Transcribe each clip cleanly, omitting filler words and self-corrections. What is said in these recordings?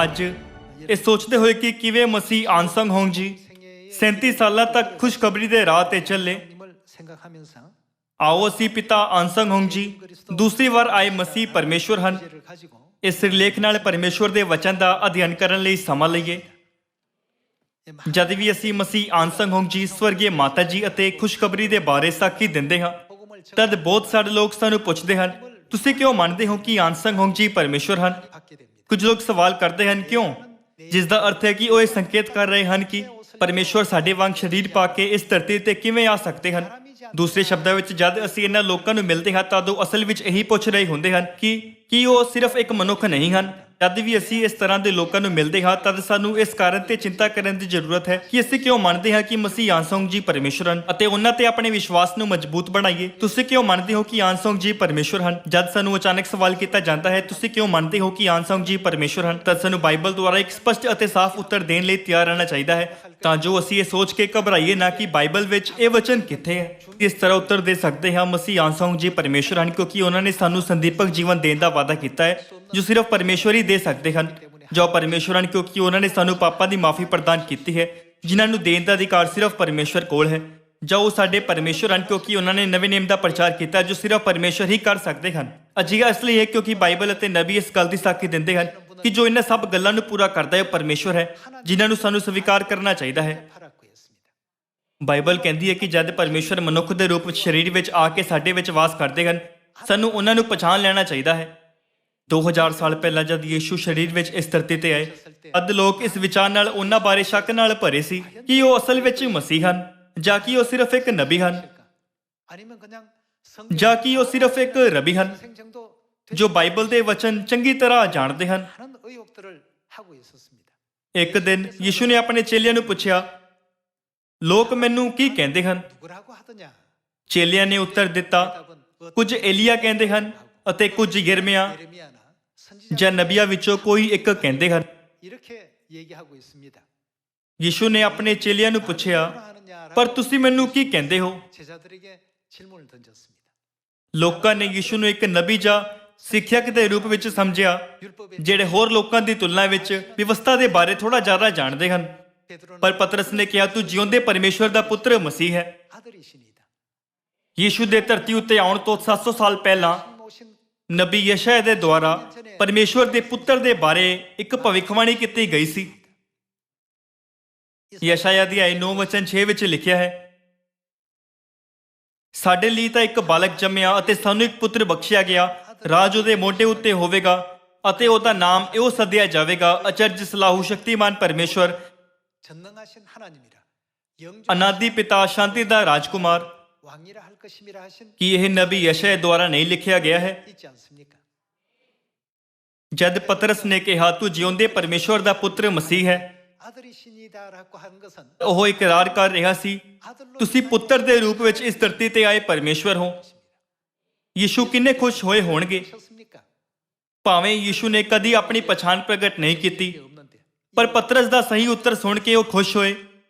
ਅੱਜ ਇਹ ਸੋਚਦੇ ਹੋਏ ਕਿ ਕਿਵੇਂ ਮਸੀਹ ਆਨਸੰਗ ਹੋਂਗ ਜੀ 37 ਸਾਲਾਂ ਤੱਕ ਖੁਸ਼ਖਬਰੀ ਦੇ ਰਾਹ ਤੇ ਚੱਲੇ, ਆਓ ਅਸੀਂ ਪਿਤਾ ਆਨਸੰਗ ਹੋਂਗ ਜੀ ਦੂਸਰੀ ਵਾਰ ਆਏ ਮਸੀਹ ਪਰਮੇਸ਼ਵਰ ਹਨ। ਇਸ ਸਿਰਲੇਖ ਨਾਲ ਪਰਮੇਸ਼ਵਰ ਦੇ ਵਚਨ ਦਾ ਅਧਿਐਨ ਕਰਨ ਲਈ ਸਮਾਂ ਲਈਏ। ਜਦ ਵੀ ਅਸੀਂ ਮਸੀਹ ਆਨਸੰਗ ਹੋਂਗ ਜੀ ਸਵਰਗੀ ਮਾਤਾ ਜੀ ਅਤੇ ਖੁਸ਼ਖਬਰੀ ਦੇ ਬਾਰੇ ਸਾਖੀ ਦਿੰਦੇ ਹਾਂ, ਤਦ ਬਹੁਤ ਸਾਰੇ ਲੋਕ ਸਾਨੂੰ ਪੁੱਛਦੇ ਹਨ, ਤੁਸੀਂ ਕਿਉਂ ਮੰਨਦੇ ਹੋ ਕਿ ਆਨਸੰਗ ਹੋਂਗ ਜੀ ਪਰਮੇਸ਼ਵਰ ਹਨ? ਕੁਝ ਲੋਕ ਸਵਾਲ ਕਰਦੇ ਹਨ, ਕਿਉਂ? ਜਿਸ ਦਾ ਅਰਥ ਹੈ ਕਿ ਉਹ ਇਹ ਸੰਕੇਤ ਕਰ ਰਹੇ ਹਨ ਕਿ ਪਰਮੇਸ਼ਵਰ ਸਾਡੇ ਵਾਂਗ ਸਰੀਰ ਪਾ ਕੇ ਇਸ ਧਰਤੀ ਤੇ ਕਿਵੇਂ ਆ ਸਕਦੇ ਹਨ। ਦੂਸਰੇ ਸ਼ਬਦਾਂ ਵਿੱਚ, ਜਦ ਅਸੀਂ ਇਹਨਾਂ ਲੋਕਾਂ ਨੂੰ ਮਿਲਦੇ ਹਾਂ ਤਾਂ ਉਹ ਅਸਲ ਵਿੱਚ ਇਹੀ ਪੁੱਛ ਰਹੇ ਹੁੰਦੇ ਹਨ ਕਿ ਉਹ ਸਿਰਫ ਇੱਕ ਮਨੁੱਖ ਨਹੀਂ ਹਨ। ਜਦ ਵੀ ਅਸੀਂ ਇਸ ਤਰ੍ਹਾਂ ਦੇ ਲੋਕਾਂ ਨੂੰ ਮਿਲਦੇ ਹਾਂ ਤਦ ਸਾਨੂੰ ਇਸ ਕਾਰਨ ਤੇ ਚਿੰਤਾ ਕਰਨ ਦੀ ਜ਼ਰੂਰਤ ਹੈ ਕਿ ਅਸੀਂ ਕਿਉਂ ਮੰਨਦੇ ਹਾਂ ਕਿ ਮਸੀਹ ਆਨਸੰਗ ਜੀ ਪਰਮੇਸ਼ਵਰ ਹਨ ਅਤੇ ਉਹਨਾਂ ਤੇ ਆਪਣੇ ਵਿਸ਼ਵਾਸ ਨੂੰ ਮਜ਼ਬੂਤ ਬਣਾਈਏ। ਤੁਸੀਂ ਕਿਉਂ ਮੰਨਦੇ ਹੋ ਕਿ ਆਨਸੰਗ ਜੀ ਪਰਮੇਸ਼ਵਰ ਹਨ? ਜਦ ਸਾਨੂੰ ਅਚਾਨਕ ਸਵਾਲ ਕੀਤਾ ਜਾਂਦਾ ਹੈ, ਤੁਸੀਂ ਕਿਉਂ ਮੰਨਦੇ ਹੋ ਕਿ ਆਨਸੰਗ ਜੀ ਪਰਮੇਸ਼ਵਰ ਹਨ, ਤਦ ਸਾਨੂੰ ਬਾਈਬਲ ਦੁਆਰਾ ਇੱਕ ਸਪਸ਼ਟ ਅਤੇ ਸਾਫ਼ ਉੱਤਰ ਦੇਣ ਲਈ ਤਿਆਰ ਰਹਿਣਾ ਚਾਹੀਦਾ ਹੈ, ਤਾਂ ਜੋ ਅਸੀਂ ਇਹ ਸੋਚ ਕੇ ਘਬਰਾਈਏ ਨਾ ਕਿ ਬਾਈਬਲ ਵਿੱਚ ਇਹ ਵਚਨ ਕਿੱਥੇ ਹੈ। ਇਸ ਤਰ੍ਹਾਂ ਉੱਤਰ ਦੇ ਸਕਦੇ ਹਾਂ, ਮਸੀਹ ਆਨਸੰਗ ਜੀ ਪਰਮੇਸ਼ਵਰ ਹਨ ਕਿਉਂਕਿ ਉਹਨਾਂ ਨੇ ਸਾਨੂੰ ਸੰਦੀਪਕ ਜੀਵਨ ਦੇਣ ਦਾ ਵਾਅਦਾ ਕੀਤਾ ਹੈ ਜੋ ਸਿਰਫ ਪਰਮੇਸ਼ਵਰ ਹੀ ਦੇ ਸਕਦੇ ਹਨ। ਜੋ ਪਰਮੇਸ਼ਵਰ ਹਨ ਕਿਉਂਕਿ ਉਹਨਾਂ ਨੇ ਸਾਨੂੰ ਪਾਪਾਂ ਦੀ ਮਾਫੀ ਪ੍ਰਦਾਨ ਕੀਤੀ ਹੈ, ਜਿਨ੍ਹਾਂ ਨੂੰ ਦੇਣ ਦਾ ਅਧਿਕਾਰ ਸਿਰਫ ਪਰਮੇਸ਼ਵਰ ਕੋਲ ਹੈ। ਜੋ ਉਹ ਸਾਡੇ ਪਰਮੇਸ਼ਵਰ ਹਨ ਕਿਉਂਕਿ ਉਹਨਾਂ ਨੇ ਨਵੇਂ ਨੇਮ ਦਾ ਪ੍ਰਚਾਰ ਕੀਤਾ ਜੋ ਸਿਰਫ ਪਰਮੇਸ਼ਵਰ ਹੀ ਕਰ ਸਕਦੇ ਹਨ। ਅਜਿਹਾ ਇਸ ਲਈ ਹੈ ਕਿਉਂਕਿ ਬਾਈਬਲ ਅਤੇ ਨਬੀ ਇਸ ਗੱਲ ਦੀ ਸਾਖੀ ਦਿੰਦੇ ਹਨ ਕਿ ਜੋ ਇਹਨਾਂ ਸਭ ਗੱਲਾਂ ਨੂੰ ਪੂਰਾ ਕਰਦਾ ਹੈ ਉਹ ਪਰਮੇਸ਼ਵਰ ਹੈ, ਜਿਨ੍ਹਾਂ ਨੂੰ ਸਾਨੂੰ ਸਵੀਕਾਰ ਕਰਨਾ ਚਾਹੀਦਾ ਹੈ। ਬਾਈਬਲ ਕਹਿੰਦੀ ਹੈ ਕਿ ਜਦ ਪਰਮੇਸ਼ਵਰ ਮਨੁੱਖ ਦੇ ਰੂਪ ਵਿੱਚ ਸਰੀਰ ਵਿੱਚ ਆ ਕੇ ਸਾਡੇ ਵਿੱਚ ਵਾਸ ਕਰਦੇ ਹਨ, ਸਾਨੂੰ ਉਹਨਾਂ ਨੂੰ ਪਛਾਣ ਲੈਣਾ ਚਾਹੀਦਾ ਹੈ। 2000 ਸਾਲ ਪਹਿਲਾਂ ਜਦ ਯੀਸ਼ੂ ਸਰੀਰ ਵਿੱਚ ਇਸ ਧਰਤੀ ਤੇ ਆਏ, ਅੱਧ ਲੋਕ ਇਸ ਵਿਚਾਰ ਨਾਲ ਉਹਨਾਂ ਬਾਰੇ ਸ਼ੱਕ ਨਾਲ ਭਰੇ ਸੀ ਕਿ ਉਹ ਅਸਲ ਵਿੱਚ ਮਸੀਹ ਹਨ ਜਾਂ ਕਿ ਉਹ ਸਿਰਫ ਇੱਕ ਨਬੀ ਹਨ ਜਾਂ ਕਿ ਉਹ ਸਿਰਫ ਇੱਕ ਰਬੀ ਹਨ ਜੋ ਬਾਈਬਲ ਦੇ ਵਚਨ ਚੰਗੀ ਤਰ੍ਹਾਂ ਜਾਣਦੇ ਹਨ। ਇੱਕ ਦਿਨ ਯੀਸ਼ੂ ਨੇ ਆਪਣੇ ਚੇਲਿਆਂ ਨੂੰ ਪੁੱਛਿਆ, ਲੋਕ ਮੈਨੂੰ ਕੀ ਕਹਿੰਦੇ ਹਨ? ਚੇਲਿਆਂ ਨੇ ਉੱਤਰ ਦਿੱਤਾ, ਕੁਝ ਏਲੀਆ ਕਹਿੰਦੇ ਹਨ ਅਤੇ ਕੁਝ ਯਿਰਮਿਆ ਜਾਂ ਨਬੀਆਂ ਵਿੱਚੋਂ ਕੋਈ ਇੱਕ ਕਹਿੰਦੇ ਹਨ। ਯੀਸ਼ੂ ਨੇ ਆਪਣੇ ਚੇਲਿਆਂ ਨੂੰ ਪੁੱਛਿਆ, ਪਰ ਤੁਸੀਂ ਮੈਨੂੰ ਕੀ ਕਹਿੰਦੇ ਹੋ? ਲੋਕਾਂ ਨੇ ਯੀਸ਼ੂ ਨੂੰ ਇੱਕ ਨਬੀ ਜਾਂ ਸਿੱਖਿਅਕ ਦੇ ਰੂਪ ਵਿੱਚ ਸਮਝਿਆ, ਜਿਹੜੇ ਹੋਰ ਲੋਕਾਂ ਦੀ ਤੁਲਨਾ ਵਿੱਚ ਵਿਵਸਥਾ ਦੇ ਬਾਰੇ ਥੋੜਾ ਜ਼ਿਆਦਾ ਜਾਣਦੇ ਹਨ। ਪਰ ਪਤਰਸ ਨੇ ਕਿਹਾ, ਤੂੰ ਜਿਉਂਦੇ ਪਰਮੇਸ਼ਵਰ ਦਾ ਪੁੱਤਰ ਮਸੀਹ ਹੈ। ਯੀਸ਼ੂ ਦੇ ਧਰਤੀ ਉੱਤੇ ਆਉਣ ਤੋਂ 700 ਸਾਲ ਪਹਿਲਾਂ ਨਬੀ ਯਸ਼ਾਇਆ ਦੇ ਦੁਆਰਾ ਪਰਮੇਸ਼ਵਰ ਦੇ ਪੁੱਤਰ ਦੇ ਬਾਰੇ ਇੱਕ ਭਵਿੱਖਬਾਣੀ ਕੀਤੀ ਗਈ ਸੀ। ਯਸ਼ਾਇਆ ਦੀ 9:6 ਵਿੱਚ ਲਿਖਿਆ ਹੈ, ਸਾਡੇ ਲਈ ਤਾਂ ਇੱਕ ਬਾਲਕ ਜੰਮਿਆ ਅਤੇ ਸਾਨੂੰ ਇੱਕ ਪੁੱਤਰ ਬਖਸ਼ਿਆ ਗਿਆ, ਰਾਜ ਉਹਦੇ ਮੋਢੇ ਉੱਤੇ ਹੋਵੇਗਾ ਅਤੇ ਉਹਦਾ ਨਾਮ ਇਹੋ ਸੱਦਿਆ ਜਾਵੇਗਾ, ਅਚਰਜ, ਸਲਾਹੂ, ਸ਼ਕਤੀਮਾਨ ਪਰਮੇਸ਼ਵਰ, ਅਨਾਦਿ ਪਿਤਾ, ਸ਼ਾਂਤੀ ਦਾ ਰਾਜਕੁਮਾਰ। ਕੀ ਇਹ ਨਬੀ ਯਸ਼ਾਇਆ ਦੁਆਰਾ ਨਹੀਂ ਲਿਖਿਆ ਗਿਆ ਹੈ? ਜਦ ਪਤਰਸ ਨੇ ਕਿਹਾ, ਤੂੰ ਜਿਉਂਦੇ ਪਰਮੇਸ਼ਵਰ ਦਾ ਪੁੱਤਰ ਮਸੀਹ ਹੈ, ਉਹ ਇਕਰਾਰ ਕਰ ਰਿਹਾ ਸੀ, ਤੁਸੀਂ ਪੁੱਤਰ ਦੇ ਰੂਪ ਵਿੱਚ ਇਸ ਧਰਤੀ ਤੇ ਆਏ ਪਰਮੇਸ਼ਵਰ ਹੋ। ਯੀਸ਼ੂ ਕਿੰਨੇ ਖੁਸ਼ ਹੋਏ ਹੋਣਗੇ। ਭਾਵੇਂ ਯੀਸ਼ੂ ਨੇ ਕਦੀ ਆਪਣੀ ਪਛਾਣ ਪ੍ਰਗਟ ਨਹੀਂ ਕੀਤੀ, ਪਰ ਪਤਰਸ ਦਾ ਸਹੀ ਉੱਤਰ ਸੁਣ ਕੇ ਉਹ ਖੁਸ਼ ਹੋਏ।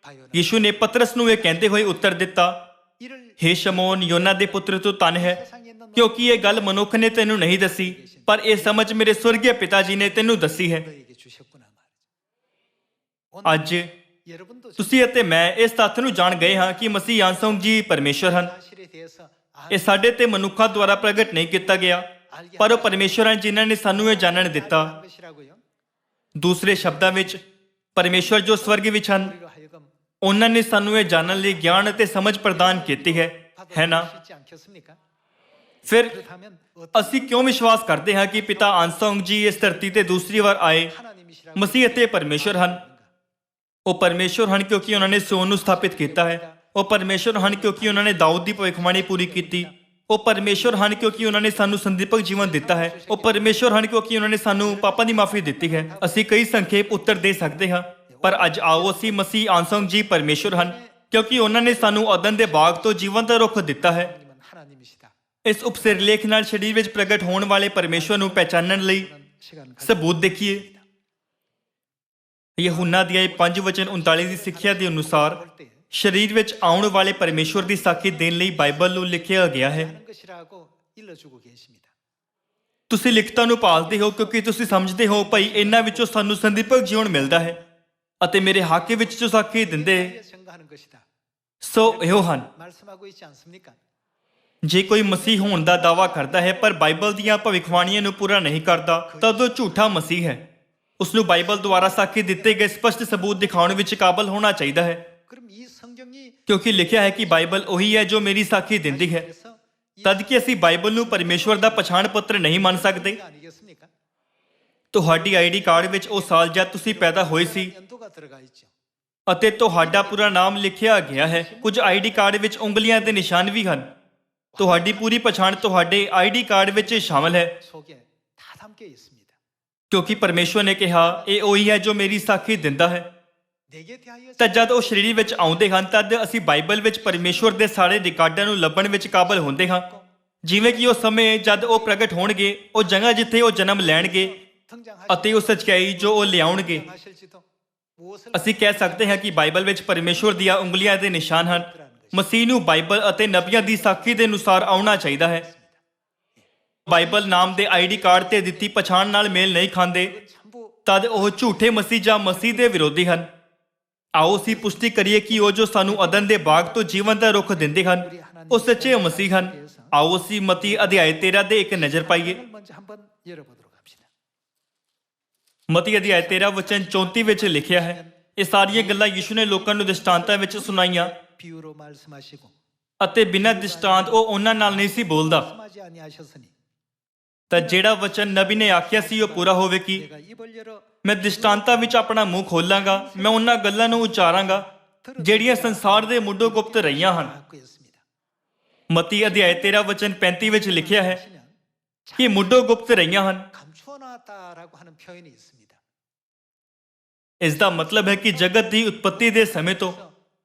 ਯੀਸ਼ੂ ਨੇ ਪਤਰਸ ਨੂੰ ਇਹ ਕਹਿੰਦੇ ਹੋਏ ਉੱਤਰ ਦਿੱਤਾ, ਹੇ ਸ਼ਮੌਨ, ਯੋਨਾ ਦੇ ਪੁੱਤਰ, ਤੂੰ ਧੰਨ ਹੈ ਕਿਉਂਕਿ ਇਹ ਗੱਲ ਮਨੁੱਖ ਨੇ ਤੈਨੂੰ ਨਹੀਂ ਦੱਸੀ, ਪਰ ਇਹ ਸਮਝ ਮੇਰੇ ਸਵਰਗੀ ਪਿਤਾ ਜੀ ਨੇ ਤੈਨੂੰ ਦੱਸੀ ਹੈ। ਅੱਜ ਤੁਸੀਂ ਅਤੇ ਮੈਂ ਇਸ ਤੱਥ ਨੂੰ ਜਾਣ ਗਏ ਹਾਂ ਕਿ ਮਸੀਹ ਆਨਸੰਗ ਜੀ ਪਰਮੇਸ਼ਵਰ ਹਨ। ਇਹ ਸਾਡੇ ਤੇ ਮਨੁੱਖਾਂ ਦੁਆਰਾ ਪ੍ਰਗਟ ਨਹੀਂ ਕੀਤਾ ਗਿਆ, ਪਰ ਉਹ ਪਰਮੇਸ਼ਵਰ ਹਨ ਜਿਨ੍ਹਾਂ ਨੇ ਸਾਨੂੰ ਇਹ ਜਾਣਨ ਦਿੱਤਾ। ਦੂਸਰੇ ਸ਼ਬਦਾਂ ਵਿੱਚ, ਪਰਮੇਸ਼ਵਰ ਜੋ ਸਵਰਗ ਵਿੱਚ ਹਨ, ਉਹਨਾਂ ਨੇ ਸਾਨੂੰ ਇਹ ਜਾਣਨ ਲਈ ਗਿਆਨ ਅਤੇ ਸਮਝ ਪ੍ਰਦਾਨ ਕੀਤੀ ਹੈ ਨਾ? ਫਿਰ ਅਸੀਂ ਕਿਉਂ ਵਿਸ਼ਵਾਸ ਕਰਦੇ ਹਾਂ ਕਿ ਪਿਤਾ ਆਨਸੰਗ ਜੀ ਇਸ ਧਰਤੀ ਤੇ ਦੂਸਰੀ ਵਾਰ ਆਏ, ਮਸੀਹ ਅਤੇ ਪਰਮੇਸ਼ਵਰ ਹਨ? ਉਹ ਪਰਮੇਸ਼ਵਰ ਹਨ ਕਿਉਂਕਿ ਉਹਨਾਂ ਨੇ ਸਿਯੋਨ ਨੂੰ ਸਥਾਪਿਤ ਕੀਤਾ ਹੈ। ਉਹ ਪਰਮੇਸ਼ਵਰ ਹਨ ਕਿਉਂਕਿ ਉਹਨਾਂ ਨੇ ਦਾਊਦ ਦੀ ਭਵਿੱਖਬਾਣੀ ਪੂਰੀ ਕੀਤੀ। ਉਹ ਪਰਮੇਸ਼ਵਰ ਹਨ ਕਿਉਂਕਿ ਉਹਨਾਂ ਨੇ ਸਾਨੂੰ ਸੰਦੀਪਕ ਜੀਵਨ ਦਿੱਤਾ ਹੈ। ਉਹ ਪਰਮੇਸ਼ਵਰ ਹਨ ਕਿਉਂਕਿ ਉਹਨਾਂ ਨੇ ਸਾਨੂੰ ਪਾਪਾਂ ਦੀ ਮਾਫੀ ਦਿੱਤੀ ਹੈ। ਅਸੀਂ ਕਈ ਸੰਖੇਪ ਉੱਤਰ ਦੇ ਸਕਦੇ ਹਾਂ, ਪਰ ਅੱਜ ਆਓ ਅਸੀਂ ਮਸੀਹ ਆਨਸੰਗ ਜੀ ਪਰਮੇਸ਼ਵਰ ਹਨ ਕਿਉਂਕਿ ਉਹਨਾਂ ਨੇ ਸਾਨੂੰ ਅਦਨ ਦੇ ਬਾਗ ਤੋਂ ਜੀਵਨ ਦਾ ਰੁੱਖ ਦਿੱਤਾ ਹੈ। ਇਸ ਉਪਸਿਰਲੇਖ ਨਾਲ ਸਰੀਰ ਵਿੱਚ ਪ੍ਰਗਟ ਹੋਣ ਵਾਲੇ ਪਰਮੇਸ਼ਵਰ ਨੂੰ ਪਹਿਚਾਨਣ ਲਈ ਸਬੂਤ ਦੇਖੀਏ। ਯਹੂਨਾ ਦੀ 5:39 ਦੀ ਸਿੱਖਿਆ ਦੇ ਅਨੁਸਾਰ ਸਰੀਰ ਵਿੱਚ ਆਉਣ ਵਾਲੇ ਪਰਮੇਸ਼ਵਰ ਦੀ ਸਾਖੀ ਦੇਣ ਲਈ ਬਾਈਬਲ ਨੂੰ ਲਿਖਿਆ ਗਿਆ ਹੈ। ਤੁਸੀਂ ਲਿਖਤਾਂ ਨੂੰ ਪਾਲਦੇ ਹੋ ਕਿਉਂਕਿ ਤੁਸੀਂ ਸਮਝਦੇ ਹੋ ਭਈ ਇਹਨਾਂ ਵਿੱਚੋਂ ਸਾਨੂੰ ਸੰਦੀਪਕ ਜੀਵਨ ਮਿਲਦਾ ਹੈ ਅਤੇ ਮੇਰੇ ਹੱਕ ਵਿੱਚ ਜੋ ਸਾਖੀ ਦਿੰਦੇ 생각하는 것이다. ਸੋ ਇਹੋ ਹਨ। 말씀하고 있지 않습니까? ਜੇ ਕੋਈ ਮਸੀਹ ਹੋਣ ਦਾ ਦਾਅਵਾ ਕਰਦਾ ਹੈ ਪਰ ਬਾਈਬਲ ਦੀਆਂ ਭਵਿੱਖਬਾਣੀਆਂ ਨੂੰ ਪੂਰਾ ਨਹੀਂ ਕਰਦਾ ਤਾਂ ਉਹ ਝੂਠਾ ਮਸੀਹ ਹੈ। ਉਸ ਨੂੰ ਬਾਈਬਲ ਦੁਆਰਾ ਸਾਖੀ ਦਿੱਤੇ ਗਏ ਸਪਸ਼ਟ ਸਬੂਤ ਦਿਖਾਉਣ ਵਿੱਚ ਕਾਬਲ ਹੋਣਾ ਚਾਹੀਦਾ ਹੈ 그럼 이 성경이 ਕਿਉਂਕਿ ਲਿਖਿਆ ਹੈ ਕਿ ਬਾਈਬਲ ਉਹੀ ਹੈ ਜੋ ਮੇਰੀ ਸਾਖੀ ਦਿੰਦੀ ਹੈ। 그래서 ਤਦ ਕਿ ਅਸੀਂ ਬਾਈਬਲ ਨੂੰ ਪਰਮੇਸ਼ਵਰ ਦਾ ਪਛਾਣ ਪੱਤਰ ਨਹੀਂ ਮੰਨ ਸਕਦੇ। 아니겠습니까? ਤੁਹਾਡੀ ਆਈਡੀ ਕਾਰਡ ਵਿੱਚ ਉਹ ਸਾਲ ਜਦ ਤੁਸੀਂ ਪੈਦਾ ਹੋਏ ਸੀ 연도가 들어가 있죠. ਅਤੇ ਤੁਹਾਡਾ ਪੂਰਾ ਨਾਮ ਲਿਖਿਆ ਗਿਆ ਹੈ। ਕੁਝ ਆਈਡੀ ਕਾਰਡ ਵਿੱਚ ਉਂਗਲੀਆਂ ਦੇ ਨਿਸ਼ਾਨ ਵੀ ਹਨ। ਤੁਹਾਡੀ ਪੂਰੀ ਪਛਾਣ ਤੁਹਾਡੇ ਆਈਡੀ ਕਾਰਡ ਵਿੱਚ ਸ਼ਾਮਲ ਹੈ 속에 다 담겨 있습니다. ਕਿਉਂਕਿ ਪਰਮੇਸ਼ਵਰ ਨੇ ਕਿਹਾ ਇਹ ਉਹੀ ਹੈ ਜੋ ਮੇਰੀ ਸਾਖੀ ਦਿੰਦਾ ਹੈ। 내게 대하여 ਤਾਂ ਜਦ ਉਹ ਸਰੀਰ ਵਿੱਚ ਆਉਂਦੇ ਹਨ ਤਦ ਅਸੀਂ ਬਾਈਬਲ ਵਿੱਚ ਪਰਮੇਸ਼ਵਰ ਦੇ ਸਾਰੇ ਰਿਕਾਰਡਾਂ ਨੂੰ ਲੱਭਣ ਵਿੱਚ ਕਾਬਲ ਹੁੰਦੇ ਹਾਂ। ਜਿਵੇਂ ਕਿ ਉਹ ਸਮੇਂ ਜਦ ਉਹ ਪ੍ਰਗਟ ਹੋਣਗੇ, ਉਹ ਜਗ੍ਹਾ ਜਿੱਥੇ ਉਹ ਜਨਮ ਲੈਣਗੇ ਅਤੇ ਉਹ ਸੱਚਾਈ ਜੋ ਉਹ ਲਿਆਉਣਗੇ। 하실지도 무엇을 ਅਸੀਂ ਕਹਿ ਸਕਦੇ ਹਾਂ ਕਿ ਬਾਈਬਲ ਵਿੱਚ ਪਰਮੇਸ਼ਵਰ ਦੀਆਂ ਉਂਗਲੀਆਂ ਦੇ ਨਿਸ਼ਾਨ ਹਨ। ਮਸੀਹ ਨੂੰ ਬਾਈਬਲ ਅਤੇ ਨਬੀਆਂ ਦੀ ਸਾਖੀ ਦੇ ਅਨੁਸਾਰ ਆਉਣਾ ਚਾਹੀਦਾ ਹੈ। ਬਾਈਬਲ ਨਾਮ ਦੇ ਆਈਡੀ ਕਾਰਡ ਤੇ ਦਿੱਤੀ ਪਛਾਣ ਨਾਲ ਮੇਲ ਨਹੀਂ ਖਾਂਦੇ 전부 ਤਦ ਉਹ ਝੂਠੇ ਮਸੀਹ ਜਾਂ ਮਸੀਹ ਦੇ ਵਿਰੋਧੀ ਹਨ। ਆਓ ਅਸੀਂ ਪੁਸ਼ਟੀ ਕਰੀਏ ਕਿ ਉਹ ਜੋ ਸਾਨੂੰ ਅਦਨ ਦੇ ਬਾਗ ਤੋਂ ਜੀਵਨ ਦਾ ਰੁੱਖ ਦਿੰਦੇ ਹਨ ਉਹ ਸੱਚੇ ਮਸੀਹ ਹਨ। ਆਓ ਅਸੀਂ ਮਤੀ ਅਧਿਆਇ 13 ਦੇ ਇੱਕ ਨਜ਼ਰ ਪਾਈਏ। 먼저 한번 열어보도록 합시다. ਮਤੀ ਅਧਿਆਇ 13 ਵਚਨ 34 ਵਿੱਚ ਲਿਖਿਆ ਹੈ, ਇਹ ਸਾਰੀਆਂ ਗੱਲਾਂ ਯਿਸੂ ਨੇ ਲੋਕਾਂ ਨੂੰ ਦ੍ਰਿਸ਼ਟਾਂਤਾਂ ਵਿੱਚ ਸੁਣਾਈਆਂ 비유로 말씀하시고 ਅਤੇ ਬਿਨਾਂ ਦ੍ਰਿਸ਼ਟਾਂਤ ਉਹ ਉਹਨਾਂ ਨਾਲ ਨਹੀਂ ਸੀ ਬੋਲਦਾ। 말씀하지 아니하셨으니 ਤਾਂ ਜਿਹੜਾ ਵਚਨ ਨਬੀ ਨੇ ਆਖਿਆ ਸੀ ਉਹ ਪੂਰਾ ਹੋਵੇ ਕਿ 내가 입을 열어 ਮੈਂ ਦ੍ਰਿਸ਼ਟਾਂਤਾਂ ਵਿੱਚ ਆਪਣਾ ਮੂੰਹ ਖੋਲਾਂਗਾ, ਮੈਂ ਉਹਨਾਂ ਗੱਲਾਂ ਨੂੰ ਉਚਾਰਾਂਗਾ ਜਿਹੜੀਆਂ ਸੰਸਾਰ ਦੇ ਮੁੱਢੋਂ ਗੁਪਤ ਰਹੀਆਂ ਹਨ। 갖고 있습니다. ਮਤੀ ਅਧਿਆਇ 13 ਵਚਨ 35 ਵਿੱਚ ਲਿਖਿਆ ਹੈ ਕਿ ਮੁੱਢੋਂ ਗੁਪਤ ਰਹੀਆਂ ਹਨ। 감추어 놨다라고 하는 표현이 있습니다. ਇਸ ਦਾ ਮਤਲਬ ਹੈ ਕਿ ਜਗਤ ਦੀ ਉਤਪਤੀ ਦੇ ਸਮੇਂ ਤੋਂ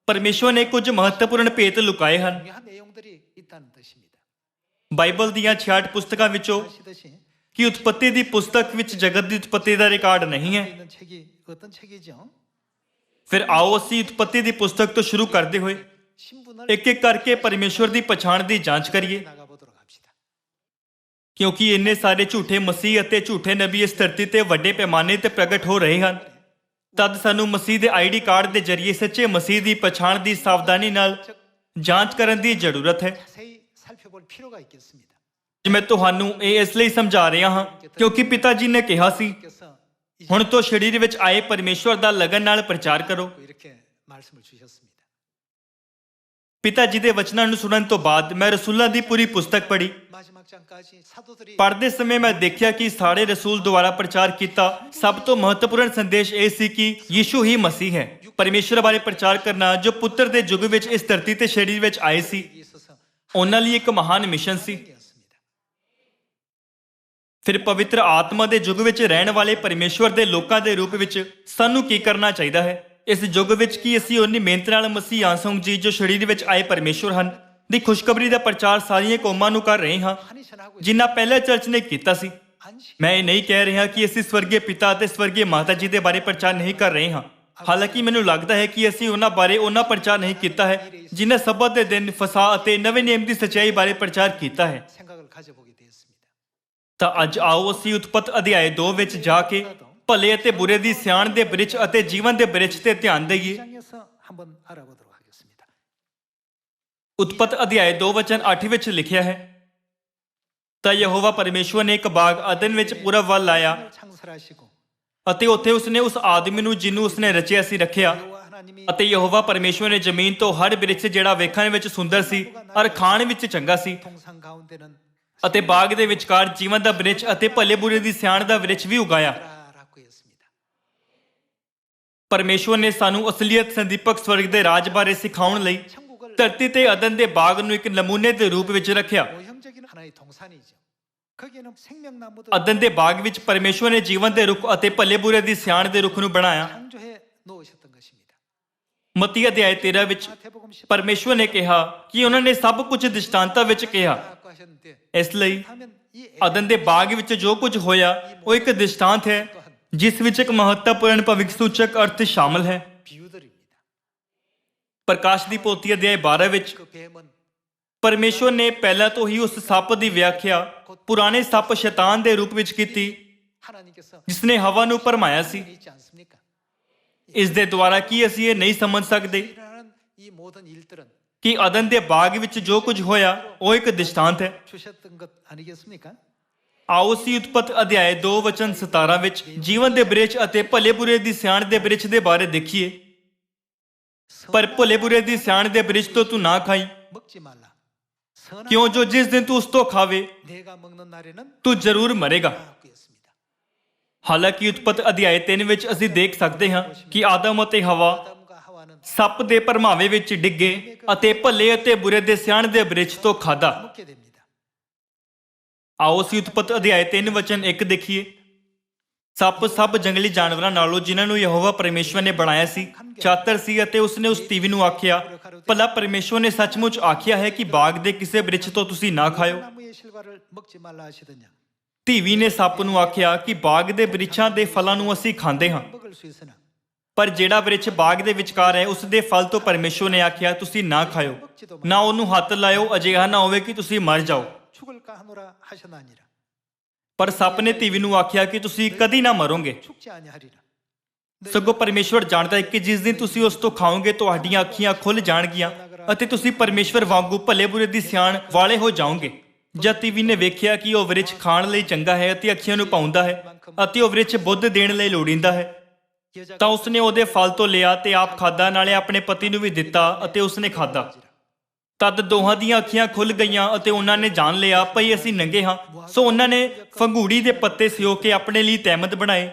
ਪਰਮੇਸ਼ਵਰ ਨੇ ਕੁਝ ਮਹੱਤਵਪੂਰਨ ਭੇਤ ਲੁਕਾਏ ਹਨ। 중요한 내용들이 있다는 뜻입니다. ਬਾਈਬਲ ਦੀਆਂ 66 ਪੁਸਤਕਾਂ ਵਿੱਚੋਂ 아시듯이 ਕਿ ਉਤਪਤੀ ਦੀ ਪੁਸਤਕ ਵਿੱਚ ਜਗਤ ਦੀ ਉਤਪਤੀ ਦਾ ਰਿਕਾਰਡ ਨਹੀਂ ਹੈ। 있는 책이 어떤 책이죠? ਫਿਰ ਆਓ ਅਸੀਂ ਉਤਪਤੀ ਦੀ ਪੁਸਤਕ ਤੋਂ ਸ਼ੁਰੂ ਕਰਦੇ ਹੋਏ 신분을 ਇੱਕ ਇੱਕ ਕਰਕੇ ਪਰਮੇਸ਼ਵਰ ਦੀ ਪਛਾਣ ਦੀ ਜਾਂਚ ਕਰੀਏ। 나가보도록 합시다. ਕਿਉਂਕਿ ਇੰਨੇ ਸਾਰੇ ਝੂਠੇ ਮਸੀਹ ਅਤੇ ਝੂਠੇ ਨਬੀ ਇਸ ਧਰਤੀ ਤੇ ਵੱਡੇ ਪੈਮਾਨੇ ਤੇ ਪ੍ਰਗਟ ਹੋ ਰਹੇ ਹਨ। ਤਦ ਸਾਨੂੰ ਮਸੀਹ ਦੇ ਆਈਡੀ ਕਾਰਡ ਦੇ ਜ਼ਰੀਏ ਸੱਚੇ ਮਸੀਹ ਦੀ ਪਛਾਣ ਦੀ ਸਾਵਧਾਨੀ ਨਾਲ ਜਾਂਚ ਕਰਨ ਦੀ ਜ਼ਰੂਰਤ ਹੈ। 자세히 살펴볼 필요가 있겠습니다. ਮੈਂ ਤੁਹਾਨੂੰ ਇਹ ਇਸ ਲਈ ਸਮਝਾ ਰਿਹਾ ਹਾਂ ਕਿਉਂਕਿ ਪਿਤਾ ਜੀ ਨੇ ਕਿਹਾ ਸੀ, 그래서 ਹੁਣ ਤੋਂ ਸਰੀਰ ਵਿੱਚ ਆਏ ਪਰਮੇਸ਼ਵਰ ਦਾ ਲਗਨ ਨਾਲ ਪ੍ਰਚਾਰ ਕਰੋ। 이렇게 말씀을 주셨습니다. ਪਿਤਾ ਜੀ ਦੇ ਵਚਨਾਂ ਨੂੰ ਸੁਣਨ ਤੋਂ ਬਾਅਦ ਮੈਂ ਰਸੂਲਾਂ ਦੀ ਪੂਰੀ ਪੁਸਤਕ ਪੜ੍ਹੀ। 마지막 장까지 사도들이 ਪੜ੍ਹਦੇ ਸਮੇਂ ਮੈਂ ਦੇਖਿਆ ਕਿ ਸਾਰੇ ਰਸੂਲ ਦੁਆਰਾ ਪ੍ਰਚਾਰ ਕੀਤਾ ਸਭ ਤੋਂ ਮਹੱਤਵਪੂਰਨ ਸੰਦੇਸ਼ ਇਹ ਸੀ ਕਿ ਯੀਸ਼ੂ ਹੀ ਮਸੀਹ ਹੈ। ਪਰਮੇਸ਼ਵਰ ਬਾਰੇ ਪ੍ਰਚਾਰ ਕਰਨਾ ਜੋ ਪੁੱਤਰ ਦੇ ਯੁੱਗ ਵਿੱਚ ਇਸ ਧਰਤੀ ਤੇ ਸਰੀਰ ਵਿੱਚ ਆਏ ਸੀ, 있어서 ਉਹਨਾਂ ਲਈ ਇੱਕ ਮਹਾਨ ਮਿਸ਼ਨ ਸੀ। 하나님이었습니다. ਫਿਰ ਪਵਿੱਤਰ ਆਤਮਾ ਦੇ ਯੁੱਗ ਵਿੱਚ ਰਹਿਣ ਵਾਲੇ ਪਰਮੇਸ਼ਵਰ ਦੇ ਲੋਕਾਂ ਦੇ ਰੂਪ ਵਿੱਚ ਸਾਨੂੰ ਕੀ ਕਰਨਾ ਚਾਹੀਦਾ ਹੈ? ਇਸ ਯੁੱਗ ਵਿੱਚ ਕੀ ਅਸੀਂ ਉਨੀ ਮਿਹਨਤ ਨਾਲ ਮਸੀਹ ਆਸੋਂ ਜੀ ਜੋ ਸਰੀਰ ਵਿੱਚ ਆਏ ਪਰਮੇਸ਼ਵਰ ਹਨ ਦੀ ਖੁਸ਼ਖਬਰੀ ਦਾ ਪ੍ਰਚਾਰ ਸਾਰੀਆਂ ਕੌਮਾਂ ਨੂੰ ਕਰ ਰਹੇ ਹਾਂ 한이 전하고 ਜਿਨ੍ਹਾਂ ਪਹਿਲੇ ਚਰਚ ਨੇ ਕੀਤਾ ਸੀ। 안식 ਮੈਂ ਇਹ ਨਹੀਂ ਕਹਿ ਰਿਹਾ ਕਿ ਅਸੀਂ ਸਵਰਗੀ ਪਿਤਾ ਅਤੇ ਸਵਰਗੀ ਮਾਤਾ ਜੀ ਦੇ ਬਾਰੇ ਪ੍ਰਚਾਰ ਨਹੀਂ ਕਰ ਰਹੇ ਹਾਂ। ਹਾਲਾਂਕਿ ਮੈਨੂੰ ਲੱਗਦਾ ਹੈ ਕਿ ਅਸੀਂ ਉਹਨਾਂ ਬਾਰੇ ਉਹਨਾਂ ਪ੍ਰਚਾਰ ਨਹੀਂ ਕੀਤਾ ਹੈ ਜਿਨ੍ਹਾਂ ਸਬਤ ਦੇ ਦਿਨ ਫਸਾ ਅਤੇ ਨਵੇਂ ਨਿਯਮ ਦੀ ਸੱਚਾਈ ਬਾਰੇ ਪ੍ਰਚਾਰ ਕੀਤਾ ਹੈ। 생각을 가져보게 되었습니다. ਤਾਂ ਅੱਜ ਆਓ ਅਸੀਂ ਉਤਪਤ ਅਧਿਆਇ 2 ਵਿੱਚ ਜਾ ਕੇ ਭਲੇ ਅਤੇ ਬੁਰੇ ਦੀ ਸਿਆਣ ਦੇ ਬ੍ਰਿਛ ਅਤੇ ਜੀਵਨ ਦੇ ਬ੍ਰਿਛ ਤੇ ਧਿਆਨ ਦੇਈਏ। 2장에서 한번 알아보도록 하겠습니다. ਉਤਪਤ ਅਧਿਆਇ 2 ਵਚਨ 8 ਵਿੱਚ ਲਿਖਿਆ ਹੈ, ਤਾਂ ਯਹੋਵਾ ਪਰਮੇਸ਼ਵਰ ਨੇ ਇੱਕ ਬਾਗ ਅਦਨ ਵਿੱਚ ਪੂਰਬ ਵੱਲ ਲਾਇਆ 창설하시고 ਅਤੇ ਉੱਥੇ ਉਸਨੇ ਉਸ ਆਦਮੀ ਨੂੰ ਜਿਹਨੂੰ ਉਸਨੇ ਰਚਿਆ ਸੀ ਰੱਖਿਆ। 여호와 하나님이 ਅਤੇ ਯਹੋਵਾ ਪਰਮੇਸ਼ਵਰ ਨੇ ਜ਼ਮੀਨ ਤੋਂ ਹਰ ਬਿਰਛ ਜਿਹੜਾ ਵੇਖਣ ਵਿੱਚ ਸੁੰਦਰ ਸੀ ਔਰ ਖਾਣ ਵਿੱਚ ਚੰਗਾ ਸੀ 동산 가운데는 ਅਤੇ ਬਾਗ ਦੇ ਵਿਚਕਾਰ ਜੀਵਨ ਦਾ ਬਿਰਛ ਅਤੇ ਭਲੇ ਬੁਰੇ ਦੀ ਸਿਆਣ ਦਾ ਬਿਰਛ ਵੀ ਉਗਾਇਆ। 라고 했습니다. ਪਰਮੇਸ਼ਵਰ ਨੇ ਸਾਨੂੰ ਅਸਲੀਅਤ ਸੰਦੀਪਕ ਸਵਰਗ ਦੇ ਰਾਜ ਬਾਰੇ ਸਿਖਾਉਣ ਲਈ 천국을 ਧਰਤੀ ਤੇ ਅਦਨ ਦੇ ਬਾਗ ਨੂੰ ਇੱਕ ਨਮੂਨੇ ਦੇ ਰੂਪ ਵਿੱਚ ਰੱਖਿਆ। 모형적인 하나의 동산이죠. 거기에는 생명나무도 ਅਦਨ ਦੇ ਬਾਗ ਵਿੱਚ ਪਰਮੇਸ਼ਵਰ ਨੇ ਜੀਵਨ ਦੇ ਰੁੱਖ ਅਤੇ ਭਲੇ ਬੁਰੇ ਦੀ ਸਿਆਣ ਦੇ ਰੁੱਖ ਨੂੰ ਬਣਾਇਆ। 창조해 놓으셨던 것입니다. ਮਤੀ ਅਧਿਆਇ 13 ਵਿੱਚ 마태복음 10장 ਪਰਮੇਸ਼ਵਰ ਨੇ ਕਿਹਾ ਕਿ ਉਹਨਾਂ ਨੇ ਸਭ ਕੁਝ ਦ੍ਰਿਸ਼ਟਾਂਤਾਂ ਵਿੱਚ ਕਿਹਾ। 라고 하셨는데 ਇਸ ਲਈ 하면 이 ਅਦਨ ਦੇ ਬਾਗ ਵਿੱਚ ਜੋ ਕੁਝ ਹੋਇਆ ਉਹ ਇੱਕ ਦ੍ਰਿਸ਼ਟਾਂਤ ਹੈ ਜਿਸ ਵਿੱਚ ਇੱਕ ਮਹੱਤਵਪੂਰਨ ਭਵਿੱਖ ਸੂਚਕ ਅਰਥ ਸ਼ਾਮਲ ਹੈ। 비유들입니다. ਪ੍ਰਕਾਸ਼ ਦੀ ਪੋਥੀ ਅਧਿਆਇ 12 ਵਿੱਚ 그 뱀은 ਪਰਮੇਸ਼ਵਰ ਨੇ ਪਹਿਲਾਂ ਤੋਂ ਹੀ ਉਸ ਸੱਪ ਦੀ ਵਿਆਖਿਆ ਪੁਰਾਣੇ ਸੱਪ ਸ਼ੈਤਾਨ ਦੇ ਰੂਪ ਵਿੱਚ ਕੀਤੀ, 하나님께서 ਜਿਸ ਨੇ ਹਵਾ ਨੂੰ ਭਰਮਾਇਆ ਸੀ। 있지 않습니까? ਇਸ ਦੇ ਦੁਆਰਾ ਕੀ ਅਸੀਂ ਇਹ ਨਹੀਂ ਸਮਝ ਸਕਦੇ 일어나는 이 모든 일들은 ਕਿ ਅਦਨ ਦੇ ਬਾਗ ਵਿੱਚ ਜੋ ਕੁਝ ਹੋਇਆ ਉਹ ਇੱਕ ਦ੍ਰਿਸ਼ਟਾਂਤ ਹੈ। 주셨던 것 아니겠습니까? ਆਓ ਅਸੀਂ ਉਤਪਤ ਅਧਿਆਇ 2 ਵਚਨ 17 ਵਿੱਚ ਜੀਵਨ ਦੇ ਬ੍ਰਿਛ ਅਤੇ ਭਲੇ ਬੁਰੇ ਦੀ ਸਿਆਣ ਦੇ ਬ੍ਰਿਛ ਦੇ ਬਾਰੇ ਦੇਖੀਏ। ਪਰ ਭਲੇ ਬੁਰੇ ਦੀ ਸਿਆਣ ਦੇ ਬ੍ਰਿਛ ਤੋਂ ਤੂੰ ਨਾ ਖਾਈ, 먹지 말라. 선한 ਕਿਉਂ ਜੋ ਜਿਸ ਦਿਨ ਤੂੰ ਉਸ ਤੋਂ ਖਾਵੇ 내가 먹는 날에는 ਤੂੰ ਜ਼ਰੂਰ ਮਰੇਗਾ। 그였습니다. ਹਾਲਾਂਕਿ ਉਤਪਤ ਅਧਿਆਇ 3 ਵਿੱਚ ਅਸੀਂ ਦੇਖ ਸਕਦੇ ਹਾਂ ਕਿ ਆਦਮ ਅਤੇ ਹਵਾ 아담과 하와는 ਸੱਪ ਦੇ ਭਰਮਾਵੇ ਵਿੱਚ ਡਿੱਗੇ ਅਤੇ ਭਲੇ ਅਤੇ ਬੁਰੇ ਦੇ ਸਿਆਣ ਦੇ ਬ੍ਰਿਛ ਤੋਂ ਖਾਧਾ। 먹게 됩니다. ਆਓ ਅਸੀਂ ਉਤਪਤ ਅਧਿਆਇ 3 ਵਚਨ 1 ਦੇਖੀਏ। ਸੱਪ ਸਭ ਜੰਗਲੀ ਜਾਨਵਰਾਂ ਨਾਲੋਂ ਜਿਨ੍ਹਾਂ ਨੂੰ ਯਹੋਵਾ ਪਰਮੇਸ਼ਵਰ ਨੇ ਬਣਾਇਆ ਸੀ ਚਾਤਰ ਸੀ, ਅਤੇ ਉਸਨੇ ਉਸ ਤੀਵੀ ਨੂੰ ਆਖਿਆ, ਭਲਾ ਪਰਮੇਸ਼ਵਰ ਨੇ ਸੱਚਮੁੱਚ ਆਖਿਆ ਹੈ ਕਿ ਬਾਗ ਦੇ ਕਿਸੇ ਬ੍ਰਿਛ ਤੋਂ ਤੁਸੀਂ ਨਾ ਖਾਇਓ। 나무의 실과를 먹지 말라 하시더냐. ਤੀਵੀ ਨੇ ਸੱਪ ਨੂੰ ਆਖਿਆ ਕਿ ਬਾਗ ਦੇ ਬ੍ਰਿਛਾਂ ਦੇ ਫਲਾਂ ਨੂੰ ਅਸੀਂ ਖਾਂਦੇ ਹਾਂ, 먹을 수 있으나 ਪਰ ਜਿਹੜਾ ਬ੍ਰਿਛ ਬਾਗ ਦੇ ਵਿਚਕਾਰ ਹੈ ਉਸ ਦੇ ਫਲ ਤੋਂ ਪਰਮੇਸ਼ਵਰ ਨੇ ਆਖਿਆ ਤੁਸੀਂ ਨਾ ਖਾਇਓ, ਨਾ ਉਹਨੂੰ ਹੱਥ ਲਾਇਓ, ਅਜਿਹਾ ਨਾ ਹੋਵੇ ਕਿ ਤੁਸੀਂ ਮਰ ਜਾਓ। 죽을까 하노라 하셨나니라. ਪਰ ਸੱਪ ਨੇ ਤੀਵੀ ਨੂੰ ਆਖਿਆ ਕਿ ਤੁਸੀਂ ਕਦੀ ਨਾ ਮਰੋਗੇ, 죽지 아니하리라. ਸਗੋਂ ਪਰਮੇਸ਼ਵਰ ਜਾਣਦਾ ਹੈ ਕਿ ਜਿਸ ਦਿਨ ਤੁਸੀਂ ਉਸ ਤੋਂ ਖਾਓਗੇ ਤੁਹਾਡੀਆਂ ਅੱਖੀਆਂ ਖੁੱਲ ਜਾਣਗੀਆਂ ਅਤੇ ਤੁਸੀਂ ਪਰਮੇਸ਼ਵਰ ਵਾਂਗੂ ਭਲੇ ਬੁਰੇ ਦੀ ਸਿਆਣ ਵਾਲੇ ਹੋ ਜਾਓਗੇ। ਜਦ ਤੀਵੀ ਨੇ ਵੇਖਿਆ ਕਿ ਉਹ ਵ੍ਰਿਛ ਖਾਣ ਲਈ ਚੰਗਾ ਹੈ ਅਤੇ ਅੱਖੀਆਂ ਨੂੰ ਪਾਉਂਦਾ ਹੈ ਅਤੇ ਉਹ ਵ੍ਰਿਛ ਬੁੱਧ ਦੇਣ ਲਈ ਲੋੜੀਂਦਾ ਹੈ, ਤਾਂ ਉਸਨੇ ਉਹਦੇ ਫਲ ਤੋਂ ਲਿਆ ਤੇ ਆਪ ਖਾਧਾ, ਨਾਲੇ ਆਪਣੇ ਪਤੀ ਨੂੰ ਵੀ ਦਿੱਤਾ ਅਤੇ ਉਸਨੇ ਖਾਧਾ। ਤਦ ਦੋਹਾਂ ਦੀਆਂ ਅੱਖੀਆਂ ਖੁੱਲ ਗਈਆਂ ਅਤੇ ਉਹਨਾਂ ਨੇ ਜਾਣ ਲਿਆ ਭਈ ਅਸੀਂ ਨੰਗੇ ਹਾਂ। ਸੋ ਉਹਨਾਂ ਨੇ ਫੰਗੂੜੀ ਦੇ ਪੱਤੇ ਸਿਓ ਕੇ ਆਪਣੇ ਲਈ ਤਹਿਮਤ ਬਣਾਏ।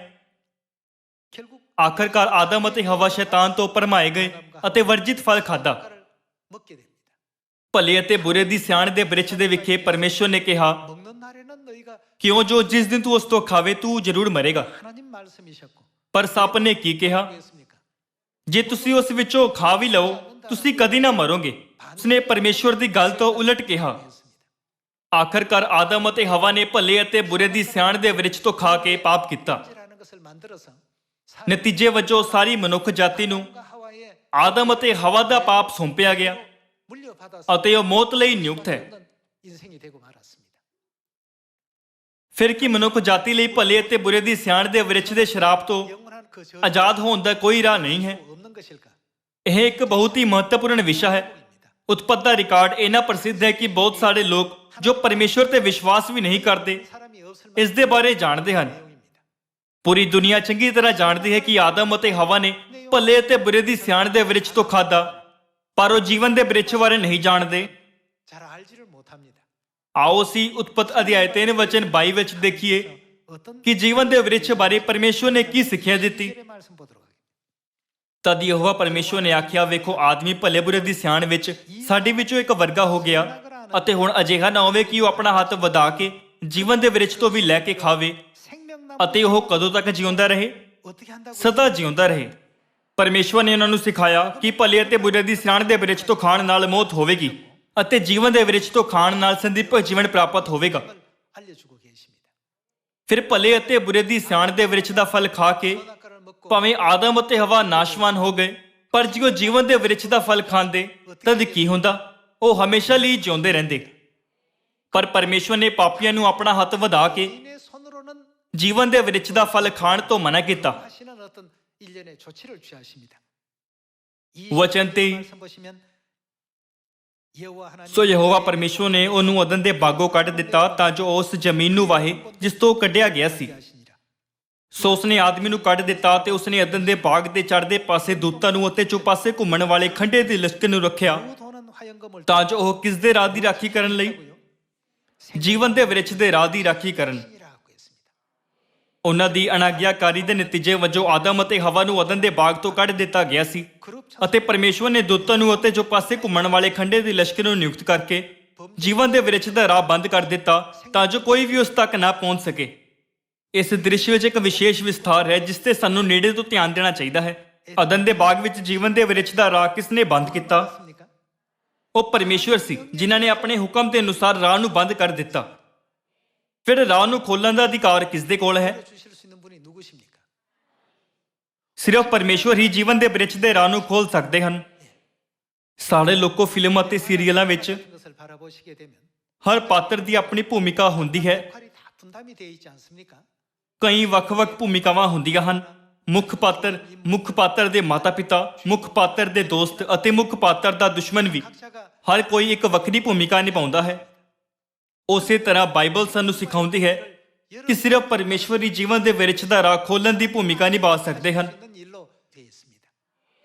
결국 ਆਖਰਕਾਰ ਆਦਮ ਅਤੇ ਹਵਾ ਸ਼ੈਤਾਨ ਤੋਂ ਭਰਮਾਏ ਗਏ ਅਤੇ ਵਰਜਿਤ ਫਲ ਖਾਧਾ। 먹게 됩니다. ਭਲੇ ਅਤੇ ਬੁਰੇ ਦੀ ਸਿਆਣ ਦੇ ਬ੍ਰਿਛ ਦੇ ਵਿਖੇ ਪਰਮੇਸ਼ਵਰ ਨੇ ਕਿਹਾ, 먹는 날에는 너희가 ਕਿਉਂ ਜੋ ਜਿਸ ਦਿਨ ਤੂੰ ਉਸ ਤੋਂ ਖਾਵੇ ਤੂੰ ਜ਼ਰੂਰ ਮਰੇਗਾ। 하나님 말씀이셨고 ਪਰ ਸੱਪ ਨੇ ਕੀ ਕਿਹਾ, 그랬습니까? ਜੇ ਤੁਸੀਂ ਉਸ ਵਿੱਚੋਂ ਖਾ ਵੀ ਲਓ ਤੁਸੀਂ ਕਦੀ ਨਾ ਮਰੋਗੇ। ਉਸਨੇ ਪਰਮੇਸ਼ਵਰ ਦੀ ਗੱਲ ਤੋਂ ਉਲਟ ਕਿਹਾ। ਆਖਰਕਾਰ ਆਦਮ ਅਤੇ ਹਵਾ ਨੇ ਭਲੇ ਅਤੇ ਬੁਰੇ ਦੀ ਸਿਆਣ ਦੇ ਵ੍ਰਿਛ ਤੋਂ ਖਾ ਕੇ ਪਾਪ ਕੀਤਾ। 라는 것을 만들어서 ਨਤੀਜੇ ਵਜੋਂ ਸਾਰੀ ਮਨੁੱਖ ਜਾਤੀ ਨੂੰ 사람과 하와의 ਆਦਮ ਅਤੇ ਹਵਾ ਦਾ ਪਾਪ ਸੌਂਪਿਆ ਗਿਆ 물려받아서 ਅਤੇ ਉਹ ਮੌਤ ਲਈ ਨਿਯੁਕਤ ਹੈ। 인생이 되고 말았습니다. ਫਿਰ ਕੀ ਮਨੁੱਖ ਜਾਤੀ ਲਈ ਭਲੇ ਅਤੇ ਬੁਰੇ ਦੀ ਸਿਆਣ ਦੇ ਵ੍ਰਿਛ ਦੇ ਸ਼ਰਾਪ ਤੋਂ 영원한 그 ਆਜ਼ਾਦ ਹੋਣ ਦਾ ਕੋਈ ਰਾਹ ਨਹੀਂ ਹੈ। 없는 것일까? ਇਹ ਇੱਕ ਬਹੁਤ ਹੀ ਮਹੱਤਵਪੂਰਨ ਵਿਸ਼ਾ ਹੈ। ਉਤਪਤ ਦਾ ਰਿਕਾਰਡ ਇੰਨਾ ਪ੍ਰਸਿੱਧ ਹੈ ਕਿ ਬਹੁਤ ਸਾਰੇ ਲੋਕ ਜੋ ਪਰਮੇਸ਼ਵਰ ਤੇ ਵਿਸ਼ਵਾਸ ਵੀ ਨਹੀਂ ਕਰਦੇ 사람이 없을 ਇਸ ਦੇ ਬਾਰੇ ਜਾਣਦੇ ਹਨ। 내용입니다. ਪੂਰੀ ਦੁਨੀਆ ਚੰਗੀ ਤਰ੍ਹਾਂ ਜਾਣਦੀ ਹੈ ਕਿ ਆਦਮ ਅਤੇ ਹਵਾ ਨੇ ਭਲੇ ਅਤੇ ਬੁਰੇ ਦੀ ਸਿਆਣ ਦੇ ਵ੍ਰਿਛ ਤੋਂ ਖਾਧਾ, ਪਰ ਉਹ ਜੀਵਨ ਦੇ ਬ੍ਰਿਛ ਬਾਰੇ ਨਹੀਂ ਜਾਣਦੇ। 잘 알지를 못합니다. ਆਓ ਅਸੀਂ ਉਤਪਤ ਅਧਿਆਇ 3 ਵਚਨ 22 ਵਿੱਚ ਦੇਖੀਏ 어떤 ਕਿ ਜੀਵਨ ਦੇ ਵ੍ਰਿਛ ਬਾਰੇ ਪਰਮੇਸ਼ਵਰ ਨੇ ਕੀ ਸਿੱਖਿਆ ਦਿੱਤੀ। 의 말씀 보도록 하겠습니다. ਤਦ ਯਹੋਵਾ ਪਰਮੇਸ਼ਵਰ ਨੇ ਆਖਿਆ, ਵੇਖੋ ਆਦਮੀ ਭਲੇ ਬੁਰੇ ਦੀ ਸਿਆਣ ਵਿੱਚ ਸਾਡੇ ਵਿੱਚੋਂ ਇੱਕ ਵਰਗਾ ਹੋ ਗਿਆ, ਅਤੇ ਹੁਣ ਅਜਿਹਾ ਨਾ ਹੋਵੇ ਕਿ ਉਹ ਆਪਣਾ ਹੱਥ ਵਧਾ ਕੇ ਜੀਵਨ ਦੇ ਵ੍ਰਿਛ ਤੋਂ ਵੀ ਲੈ ਕੇ ਖਾਵੇ, 생명나무 ਅਤੇ ਉਹ ਕਦੋਂ ਤੱਕ ਜਿਉਂਦਾ ਰਹੇ? 어떻게 한다고 ਸਦਾ ਜਿਉਂਦਾ ਰਹੇ। ਪਰਮੇਸ਼ਵਰ ਨੇ ਉਹਨਾਂ ਨੂੰ ਸਿਖਾਇਆ ਕਿ ਭਲੇ ਅਤੇ ਬੁਰੇ ਦੀ ਸਿਆਣ ਦੇ ਵ੍ਰਿਛ ਤੋਂ ਖਾਣ ਨਾਲ ਮੌਤ ਹੋਵੇਗੀ ਅਤੇ ਜੀਵਨ ਦੇ ਵ੍ਰਿਛ ਤੋਂ ਖਾਣ ਨਾਲ ਸੰਦੀਪ ਜੀਵਨ ਪ੍ਰਾਪਤ ਹੋਵੇਗਾ। 알려주고 계십니다. ਫਿਰ ਭਲੇ ਅਤੇ ਬੁਰੇ ਦੀ ਸਿਆਣ ਦੇ ਵ੍ਰਿਛ ਦਾ ਫਲ ਖਾ ਕੇ 선악과를 먹고 ਭਾਵੇਂ ਆਦਮ ਅਤੇ ਹਵਾ ਨਾਸ਼ਵਾਨ ਹੋ ਗਏ, ਪਰ ਜੇ ਉਹ ਜੀਵਨ ਦੇ ਵ੍ਰਿਛ ਦਾ ਫਲ ਖਾਂਦੇ ਤਦ ਕੀ ਹੁੰਦਾ? ਉਹ ਹਮੇਸ਼ਾ ਲਈ ਜਿਉਂਦੇ ਰਹਿੰਦੇ। ਪਰ ਪਰਮੇਸ਼ਵਰ ਨੇ ਪਾਪੀਆਂ ਨੂੰ ਆਪਣਾ ਹੱਥ ਵਧਾ ਕੇ 개인의 손으로는 ਜੀਵਨ ਦੇ ਵ੍ਰਿਛ ਦਾ ਫਲ ਖਾਣ ਤੋਂ ਮਨਾ ਕੀਤਾ। 하시는 어떤 일련의 조치를 취하십니다. 이 ਵਚਨ 23 말씀 보시면 여호와 하나님 ਸੋ ਯਹੋਵਾ ਪਰਮੇਸ਼ਵਰ ਨੇ ਉਹਨੂੰ ਅਦਨ ਦੇ ਬਾਗੋਂ ਕੱਢ ਦਿੱਤਾ ਤਾਂ ਜੋ ਉਸ ਜ਼ਮੀਨ ਨੂੰ ਵਾਹੇ ਜਿਸ ਤੋਂ ਉਹ ਕੱਢਿਆ ਗਿਆ ਸੀ। 하시니라. ਸੋ ਉਸਨੇ ਆਦਮੀ ਨੂੰ ਕੱਢ ਦਿੱਤਾ ਤੇ ਉਸਨੇ ਅਦਨ ਦੇ ਬਾਗ ਦੇ ਚੜ੍ਹਦੇ ਪਾਸੇ ਦੂਤਾਂ ਨੂੰ ਅਤੇ ਚੁਪਾਸੇ ਘੁੰਮਣ ਵਾਲੇ ਖੰਡੇ ਦੀ ਲਿਸ਼ਕ ਨੂੰ ਰੱਖਿਆ 도는 화영검을 ਤਾਂ ਜੋ ਉਹ ਕਿਸ ਦੇ ਰਾਹ ਦੀ ਰਾਖੀ ਕਰਨ ਲਈ? ਜੀਵਨ ਦੇ ਵ੍ਰਿਛ ਦੇ ਰਾਹ ਦੀ ਰਾਖੀ ਕਰਨ। 이라고 했습니다. ਉਹਨਾਂ ਦੀ ਅਣਾਗਿਆਕਾਰੀ ਦੇ ਨਤੀਜੇ ਵਜੋਂ ਆਦਮ ਅਤੇ ਹਵਾ ਨੂੰ ਅਦਨ ਦੇ ਬਾਗ ਤੋਂ ਕੱਢ ਦਿੱਤਾ ਗਿਆ ਸੀ, 그룹 ਅਤੇ ਪਰਮੇਸ਼ਵਰ ਨੇ ਦੂਤਾਂ ਨੂੰ ਅਤੇ ਚੁਪਾਸੇ ਘੁੰਮਣ ਵਾਲੇ ਖੰਡੇ ਦੀ ਲਸ਼ਕਰ ਨੂੰ ਨਿਯੁਕਤ ਕਰਕੇ ਜੀਵਨ ਦੇ ਵ੍ਰਿਛ ਦਾ ਰਾਹ ਬੰਦ ਕਰ ਦਿੱਤਾ ਤਾਂ ਜੋ ਕੋਈ ਵੀ ਉਸ ਤੱਕ ਨਾ ਪਹੁੰਚ ਸਕੇ। ਇਸ ਦ੍ਰਿਸ਼ ਵਿੱਚ ਇੱਕ ਵਿਸ਼ੇਸ਼ ਵਿਸਥਾਰ ਹੈ ਜਿਸ ਤੇ ਸਾਨੂੰ ਨੇੜੇ ਤੋਂ ਧਿਆਨ ਦੇਣਾ ਚਾਹੀਦਾ ਹੈ। ਅਦਨ ਦੇ ਬਾਗ ਵਿੱਚ ਜੀਵਨ ਦੇ ਵ੍ਰਿਛ ਦਾ ਰਾਹ ਕਿਸ ਨੇ ਬੰਦ ਕੀਤਾ? 했습니까? ਉਹ ਪਰਮੇਸ਼ਵਰ ਸੀ ਜਿਨ੍ਹਾਂ ਨੇ ਆਪਣੇ ਹੁਕਮ ਦੇ ਅਨੁਸਾਰ ਰਾਹ ਨੂੰ ਬੰਦ ਕਰ ਦਿੱਤਾ। ਫਿਰ ਰਾਹ ਨੂੰ ਖੋਲ੍ਹਣ ਦਾ ਅਧਿਕਾਰ ਕਿਸ ਦੇ ਕੋਲ ਹੈ? 주실 수 있는 분이 누구십니까? ਸਿਰਫ ਪਰਮੇਸ਼ਵਰ ਹੀ ਜੀਵਨ ਦੇ ਬ੍ਰਿਛ ਦੇ ਰਾਹ ਨੂੰ ਖੋਲ੍ਹ ਸਕਦੇ ਹਨ। ਸਾਰੇ ਲੋਕੋ ਫਿਲਮ ਅਤੇ ਸੀਰੀਅਲਾਂ ਵਿੱਚ 것을 바라보고 바라보시게 되면 ਹਰ ਪਾਤਰ ਦੀ ਆਪਣੀ ਭੂਮਿਕਾ ਹੁੰਦੀ ਹੈ। 역할이 다 분담이 되어 있지 않습니까? ਕਈ ਵੱਖ-ਵੱਖ ਭੂਮਿਕਾਵਾਂ ਹੁੰਦੀਆਂ ਹਨ। ਮੁੱਖ ਪਾਤਰ ਦੇ ਮਾਤਾ-ਪਿਤਾ, ਮੁੱਖ ਪਾਤਰ ਦੇ ਦੋਸਤ ਅਤੇ ਮੁੱਖ ਪਾਤਰ ਦਾ ਦੁਸ਼ਮਣ ਵੀ। 각자가 ਹਰ ਕੋਈ ਇੱਕ ਵੱਖਰੀ ਭੂਮਿਕਾ ਨਿਭਾਉਂਦਾ ਹੈ। ਉਸੇ ਤਰ੍ਹਾਂ ਬਾਈਬਲ ਸਾਨੂੰ ਸਿਖਾਉਂਦੀ ਹੈ ਕਿ ਸਿਰਫ ਪਰਮੇਸ਼ਵਰੀ ਜੀਵਨ ਦੇ ਵਿਰਛ ਦਾ ਰਾਹ ਖੋਲ੍ਹਣ ਦੀ ਭੂਮਿਕਾ ਨਿਭਾ ਸਕਦੇ ਹਨ। 있는 일로 되어 있습니다.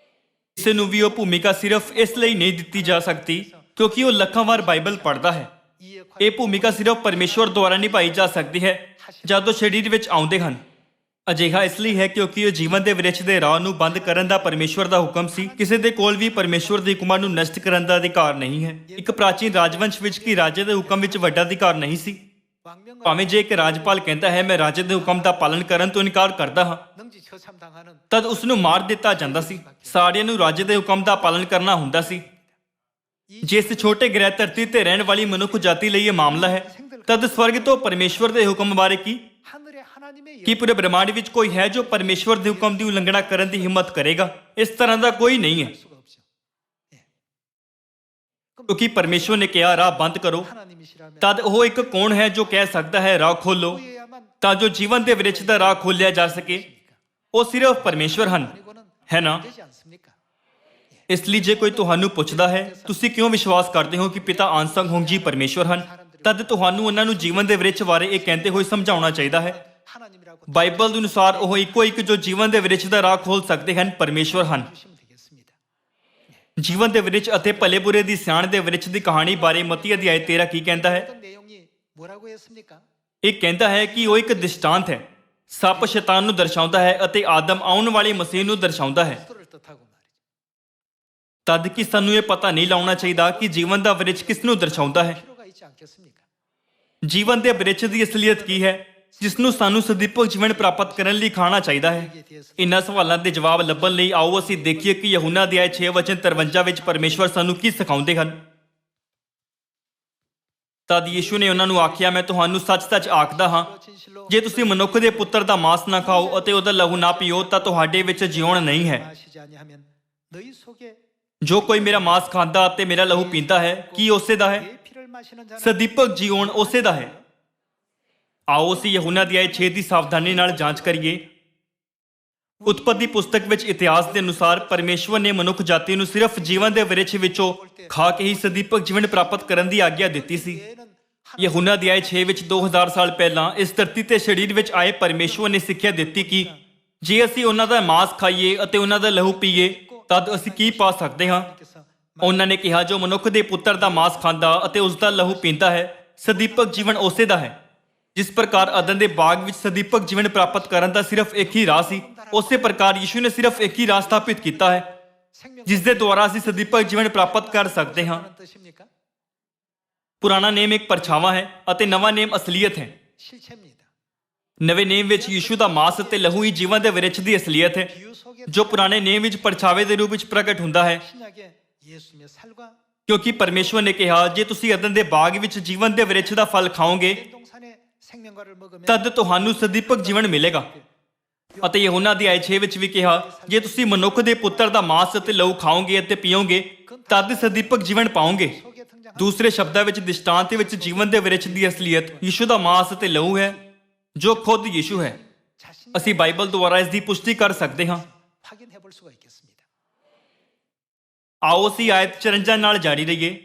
ਕਿਸੇ ਨੂੰ ਵੀ ਉਹ ਭੂਮਿਕਾ ਸਿਰਫ ਇਸ ਲਈ ਨਹੀਂ ਦਿੱਤੀ ਜਾ ਸਕਦੀ ਕਿਉਂਕਿ ਉਹ ਲੱਖਾਂ ਵਾਰ ਬਾਈਬਲ ਪੜ੍ਹਦਾ ਹੈ। 이 ਇਹ ਭੂਮਿਕਾ ਸਿਰਫ ਪਰਮੇਸ਼ਵਰ ਦੁਆਰਾ ਨਿਭਾਈ ਜਾ ਸਕਦੀ ਹੈ ਜਦ ਉਹ ਸਰੀਰ ਵਿੱਚ ਆਉਂਦੇ ਹਨ। ਅਜਿਹਾ ਇਸ ਲਈ ਹੈ ਕਿਉਂਕਿ ਉਹ ਜੀਵਨ ਦੇ ਵਿਰਛ ਦੇ ਰਾਹ ਨੂੰ ਬੰਦ ਕਰਨ ਦਾ ਪਰਮੇਸ਼ਵਰ ਦਾ ਹੁਕਮ ਸੀ। ਕਿਸੇ ਦੇ ਕੋਲ ਵੀ ਪਰਮੇਸ਼ਵਰ ਦੇ ਹੁਕਮਾਂ ਨੂੰ ਨਸ਼ਟ ਕਰਨ ਦਾ ਅਧਿਕਾਰ ਨਹੀਂ ਹੈ। ਇੱਕ ਪ੍ਰਾਚੀਨ ਰਾਜਵੰਸ਼ ਵਿੱਚ ਕੀ ਰਾਜੇ ਦੇ ਹੁਕਮ ਵਿੱਚ ਵੱਡਾ ਅਧਿਕਾਰ ਨਹੀਂ ਸੀ। 왕명과 ਭਾਵੇਂ ਜੇ ਇੱਕ ਰਾਜਪਾਲ ਕਹਿੰਦਾ ਹੈ ਮੈਂ ਰਾਜੇ ਦੇ ਹੁਕਮ ਦਾ ਪਾਲਨ ਕਰਨ ਤੋਂ ਇਨਕਾਰ ਕਰਦਾ ਹਾਂ, 능지 처참당하는 ਤਦ ਉਸ ਨੂੰ ਮਾਰ ਦਿੱਤਾ ਜਾਂਦਾ ਸੀ। ਸਾਰਿਆਂ ਨੂੰ ਰਾਜੇ ਦੇ ਹੁਕਮ ਦਾ ਪਾਲਨ ਕਰਨਾ ਹੁੰਦਾ ਸੀ। ਜੇ ਇਸ ਛੋਟੇ ਗ੍ਰਹਿ ਧਰਤੀ ਤੇ ਰਹਿਣ ਵਾਲੀ ਮਨੁੱਖ ਜਾਤੀ ਲਈ ਇਹ ਮਾਮਲਾ ਹੈ, ਤਦ ਸਵਰਗ ਤੋਂ ਪਰਮੇਸ਼ਵਰ ਦੇ ਹੁਕਮ ਬਾਰੇ ਕੀ 하늘의 하나님의 ਕੀ ਪੂਰੇ ਬ੍ਰਹਮਾਂਡ ਵਿੱਚ ਕੋਈ ਹੈ ਜੋ ਪਰਮੇਸ਼ਵਰ ਦੇ ਹੁਕਮ ਦੀ ਉਲੰਘਣਾ ਕਰਨ ਦੀ ਹਿੰਮਤ ਕਰੇਗਾ? ਇਸ ਤਰ੍ਹਾਂ ਦਾ ਕੋਈ ਨਹੀਂ ਹੈ, 수가 없죠. 예. ਕਿਉਂਕਿ ਪਰਮੇਸ਼ਵਰ ਨੇ ਕਿਹਾ ਰਾਹ ਬੰਦ ਕਰੋ। 하나님이시라면 ਤਦ ਉਹ ਇੱਕ ਕੌਣ ਹੈ ਜੋ ਕਹਿ ਸਕਦਾ ਹੈ ਰਾਹ ਖੋਲੋ, 보여야만 ਤਾਂ ਜੋ ਜੀਵਨ ਦੇ ਵਿਰਛ ਦਾ ਰਾਹ ਖੋਲ੍ਹਿਆ ਜਾ ਸਕੇ? ਉਹ ਸਿਰਫ ਪਰਮੇਸ਼ਵਰ ਹਨ, 아니고는 ਹੈ ਨਾ? 되지 않습니까? ਇਸ ਲਈ ਜੇ ਕੋਈ ਤੁਹਾਨੂੰ ਪੁੱਛਦਾ ਹੈ ਤੁਸੀਂ ਕਿਉਂ ਵਿਸ਼ਵਾਸ ਕਰਦੇ ਹੋ ਕਿ ਪਿਤਾ ਆਨਸੰਗ ਹੋਂਗ ਜੀ ਪਰਮੇਸ਼ਵਰ ਹਨ, ਤਦ ਤੁਹਾਨੂੰ ਉਹਨਾਂ ਨੂੰ ਜੀਵਨ ਦੇ ਵਿਰਛ ਬਾਰੇ ਇਹ ਕਹਿੰਦੇ ਹੋਏ ਸਮਝਾਉਣਾ ਚਾਹੀਦਾ ਹੈ। 하나님이라고 ਬਾਈਬਲ ਦੇ ਅਨੁਸਾਰ ਉਹ ਇੱਕੋ ਇੱਕ ਜੋ ਜੀਵਨ ਦੇ ਵਿਰਛ ਦਾ ਰਾਹ ਖੋਲ੍ਹ ਸਕਦੇ ਹਨ ਪਰਮੇਸ਼ਵਰ ਹਨ। 주시면 되겠습니다. ਜੀਵਨ ਦੇ ਵਿਰਛ ਅਤੇ ਭਲੇ ਬੁਰੇ ਦੀ ਸਿਆਣ ਦੇ ਵਿਰਛ ਦੀ ਕਹਾਣੀ ਬਾਰੇ ਮਤੀ ਅਧਿਆਇ 13 ਕੀ ਕਹਿੰਦਾ ਹੈ? 어떤 내용이 뭐라고 했습니까? ਇਹ ਕਹਿੰਦਾ ਹੈ ਕਿ ਉਹ ਇੱਕ ਦ੍ਰਿਸ਼ਟਾਂਤ ਹੈ। ਸੱਪ ਸ਼ੈਤਾਨ ਨੂੰ ਦਰਸਾਉਂਦਾ ਹੈ ਅਤੇ ਆਦਮ ਆਉਣ ਵਾਲੀ ਮਸੀਹ ਨੂੰ ਦਰਸਾਉਂਦਾ ਹੈ। 그리스도를 뜻하고 말이죠. ਤਦ ਕਿ ਸਾਨੂੰ ਇਹ ਪਤਾ ਨਹੀਂ ਲਾਉਣਾ ਚਾਹੀਦਾ ਕਿ ਜੀਵਨ ਦਾ ਵਿਰਛ ਕਿਸ ਨੂੰ ਦਰਸਾਉਂਦਾ ਹੈ। 필요가 있지 않겠습니까? ਜੀਵਨ ਦੇ ਵਿਰਛ ਦੀ ਅਸਲੀਅਤ ਕੀ ਹੈ ਜਿਸ ਨੂੰ ਸਾਨੂੰ ਸਦੀਪਕ ਜੀਵਨ ਪ੍ਰਾਪਤ ਕਰਨ ਲਈ ਖਾਣਾ ਚਾਹੀਦਾ ਹੈ? 이에 대해서 ਇਨ੍ਹਾਂ ਸਵਾਲਾਂ ਦੇ ਜਵਾਬ ਲੱਭਣ ਲਈ ਆਓ ਅਸੀਂ ਦੇਖੀਏ ਕਿ ਯਹੂਨਾ ਅਧਿਆਇ 6 ਵਚਨ 53 ਵਿੱਚ ਪਰਮੇਸ਼ਵਰ ਸਾਨੂੰ ਕੀ ਸਿਖਾਉਂਦੇ ਹਨ। ਤਦ ਯੀਸ਼ੂ ਨੇ ਉਹਨਾਂ ਨੂੰ ਆਖਿਆ, ਮੈਂ ਤੁਹਾਨੂੰ ਸੱਚ-ਸੱਚ ਆਖਦਾ ਹਾਂ, 진실로 ਜੇ ਤੁਸੀਂ ਮਨੁੱਖ ਦੇ ਪੁੱਤਰ ਦਾ ਮਾਂਸ ਨਾ ਖਾਓ ਅਤੇ ਉਹਦਾ ਲਹੂ ਨਾ ਪੀਓ ਤਾਂ ਤੁਹਾਡੇ ਵਿੱਚ ਜਿਉਣ ਨਹੀਂ ਹੈ। 마시지 아니하면 너희 속에 ਜੋ ਕੋਈ ਮੇਰਾ ਮਾਂਸ ਖਾਂਦਾ ਅਤੇ ਮੇਰਾ ਲਹੂ ਪੀਂਦਾ ਹੈ ਕੀ ਉਸੇ ਦਾ ਹੈ? 내 피를 마시는 자는 ਸਦੀਪਕ ਜੀਵਨ ਉਸੇ ਦਾ ਹੈ। ਆਓ ਅਸੀਂ ਯਹੂਨਾ ਅਧਿਆਇ 6 ਦੀ ਸਾਵਧਾਨੀ ਨਾਲ ਜਾਂਚ ਕਰੀਏ। ਉਤਪਤੀ ਪੁਸਤਕ ਵਿੱਚ ਇਤਿਹਾਸ ਦੇ ਅਨੁਸਾਰ ਪਰਮੇਸ਼ਵਰ ਨੇ ਮਨੁੱਖ ਜਾਤੀ ਨੂੰ ਸਿਰਫ ਜੀਵਨ ਦੇ ਵਿਰਛ ਵਿੱਚੋਂ ਖਾ ਕੇ ਹੀ ਸਦੀਪਕ ਜੀਵਨ ਪ੍ਰਾਪਤ ਕਰਨ ਦੀ ਆਗਿਆ ਦਿੱਤੀ ਸੀ। 얘는 ਯਹੂਨਾ ਅਧਿਆਇ 6 ਵਿੱਚ 2000 ਸਾਲ ਪਹਿਲਾਂ ਇਸ ਧਰਤੀ ਤੇ ਸਰੀਰ ਵਿੱਚ ਆਏ ਪਰਮੇਸ਼ਵਰ ਨੇ ਸਿੱਖਿਆ ਦਿੱਤੀ ਕਿ ਜੇ ਅਸੀਂ ਉਹਨਾਂ ਦਾ ਮਾਂਸ ਖਾਈਏ ਅਤੇ ਉਹਨਾਂ ਦਾ ਲਹੂ ਪੀਏ ਤਦ ਅਸੀਂ ਕੀ ਪਾ ਸਕਦੇ ਹਾਂ। 하나님께서 ਉਹਨਾਂ ਨੇ ਕਿਹਾ ਜੋ ਮਨੁੱਖ ਦੇ ਪੁੱਤਰ ਦਾ ਮਾਂਸ ਖਾਂਦਾ ਅਤੇ ਉਸ ਦਾ ਲਹੂ ਪੀਂਦਾ ਹੈ ਸਦੀਪਕ ਜੀਵਨ ਉਸੇ ਦਾ ਹੈ। ਜਿਸ ਪ੍ਰਕਾਰ ਅਦਨ ਦੇ ਬਾਗ ਵਿੱਚ ਸਦੀਪਕ ਜੀਵਨ ਪ੍ਰਾਪਤ ਕਰਨ ਦਾ ਸਿਰਫ ਇੱਕ ਹੀ ਰਾਹ ਸੀ, ਉਸੇ ਪ੍ਰਕਾਰ ਯੀਸ਼ੂ ਨੇ ਸਿਰਫ ਇੱਕ ਹੀ ਰਾਹ ਸਥਾਪਿਤ ਕੀਤਾ ਹੈ 생명 ਜਿਸ ਦੇ ਦੁਆਰਾ ਅਸੀਂ ਸਦੀਪਕ ਜੀਵਨ ਪ੍ਰਾਪਤ ਕਰ ਸਕਦੇ ਹਾਂ। 하는 뜻입니까? ਪੁਰਾਣਾ ਨੇਮ ਇੱਕ ਪਰਛਾਵਾਂ ਹੈ ਅਤੇ ਨਵਾਂ ਨੇਮ ਅਸਲੀਅਤ ਹੈ। 실체입니다. ਨਵੇਂ ਨੇਮ ਵਿੱਚ ਯੀਸ਼ੂ ਦਾ ਮਾਂਸ ਅਤੇ ਲਹੂ ਹੀ ਜੀਵਨ ਦੇ ਵਿਰਛ ਦੀ ਅਸਲੀਅਤ ਹੈ 비유 속에 ਜੋ ਪੁਰਾਣੇ ਨੇਮ ਵਿੱਚ ਪਰਛਾਵੇ ਦੇ ਰੂਪ ਵਿੱਚ ਪ੍ਰਗਟ ਹੁੰਦਾ ਹੈ। 신약의 예수님의 살과 ਕਿਉਂਕਿ ਪਰਮੇਸ਼ਵਰ ਨੇ ਕਿਹਾ ਜੇ ਤੁਸੀਂ ਅਦਨ ਦੇ ਬਾਗ ਵਿੱਚ ਜੀਵਨ ਦੇ ਵਿਰਛ ਦਾ ਫਲ ਖਾਓਗੇ 동산의 생명과를 먹으면 ਤਦ ਤੁਹਾਨੂੰ ਸਦੀਪਕ ਜੀਵਨ ਮਿਲੇਗਾ। ਅਤੇ ਯਹੂਨਾ ਅਧਿਆਇ 6 ਵਿੱਚ ਵੀ ਕਿਹਾ ਜੇ ਤੁਸੀਂ ਮਨੁੱਖ ਦੇ ਪੁੱਤਰ ਦਾ ਮਾਂਸ ਅਤੇ ਲਹੂ ਖਾਓਗੇ ਅਤੇ ਪੀਓਗੇ ਤਦ ਸਦੀਪਕ ਜੀਵਨ ਪਾਓਗੇ। 속에 등장하는 ਦੂਸਰੇ ਸ਼ਬਦਾਂ ਵਿੱਚ ਦ੍ਰਿਸ਼ਟਾਂਤ ਵਿੱਚ ਜੀਵਨ ਦੇ ਵਿਰਛ ਦੀ ਅਸਲੀਅਤ ਯੀਸ਼ੂ ਦਾ ਮਾਂਸ ਅਤੇ ਲਹੂ ਹੈ ਜੋ ਖੁਦ ਯੀਸ਼ੂ ਹੈ। 자신 ਅਸੀਂ ਬਾਈਬਲ ਦੁਆਰਾ ਇਸ ਦੀ ਪੁਸ਼ਟੀ ਕਰ ਸਕਦੇ ਹਾਂ। 확인해 볼 수가 있겠습니다. ਆਓ ਅਸੀਂ ਆਇਤ 54 ਨਾਲ ਜਾਰੀ ਰਹੀਏ।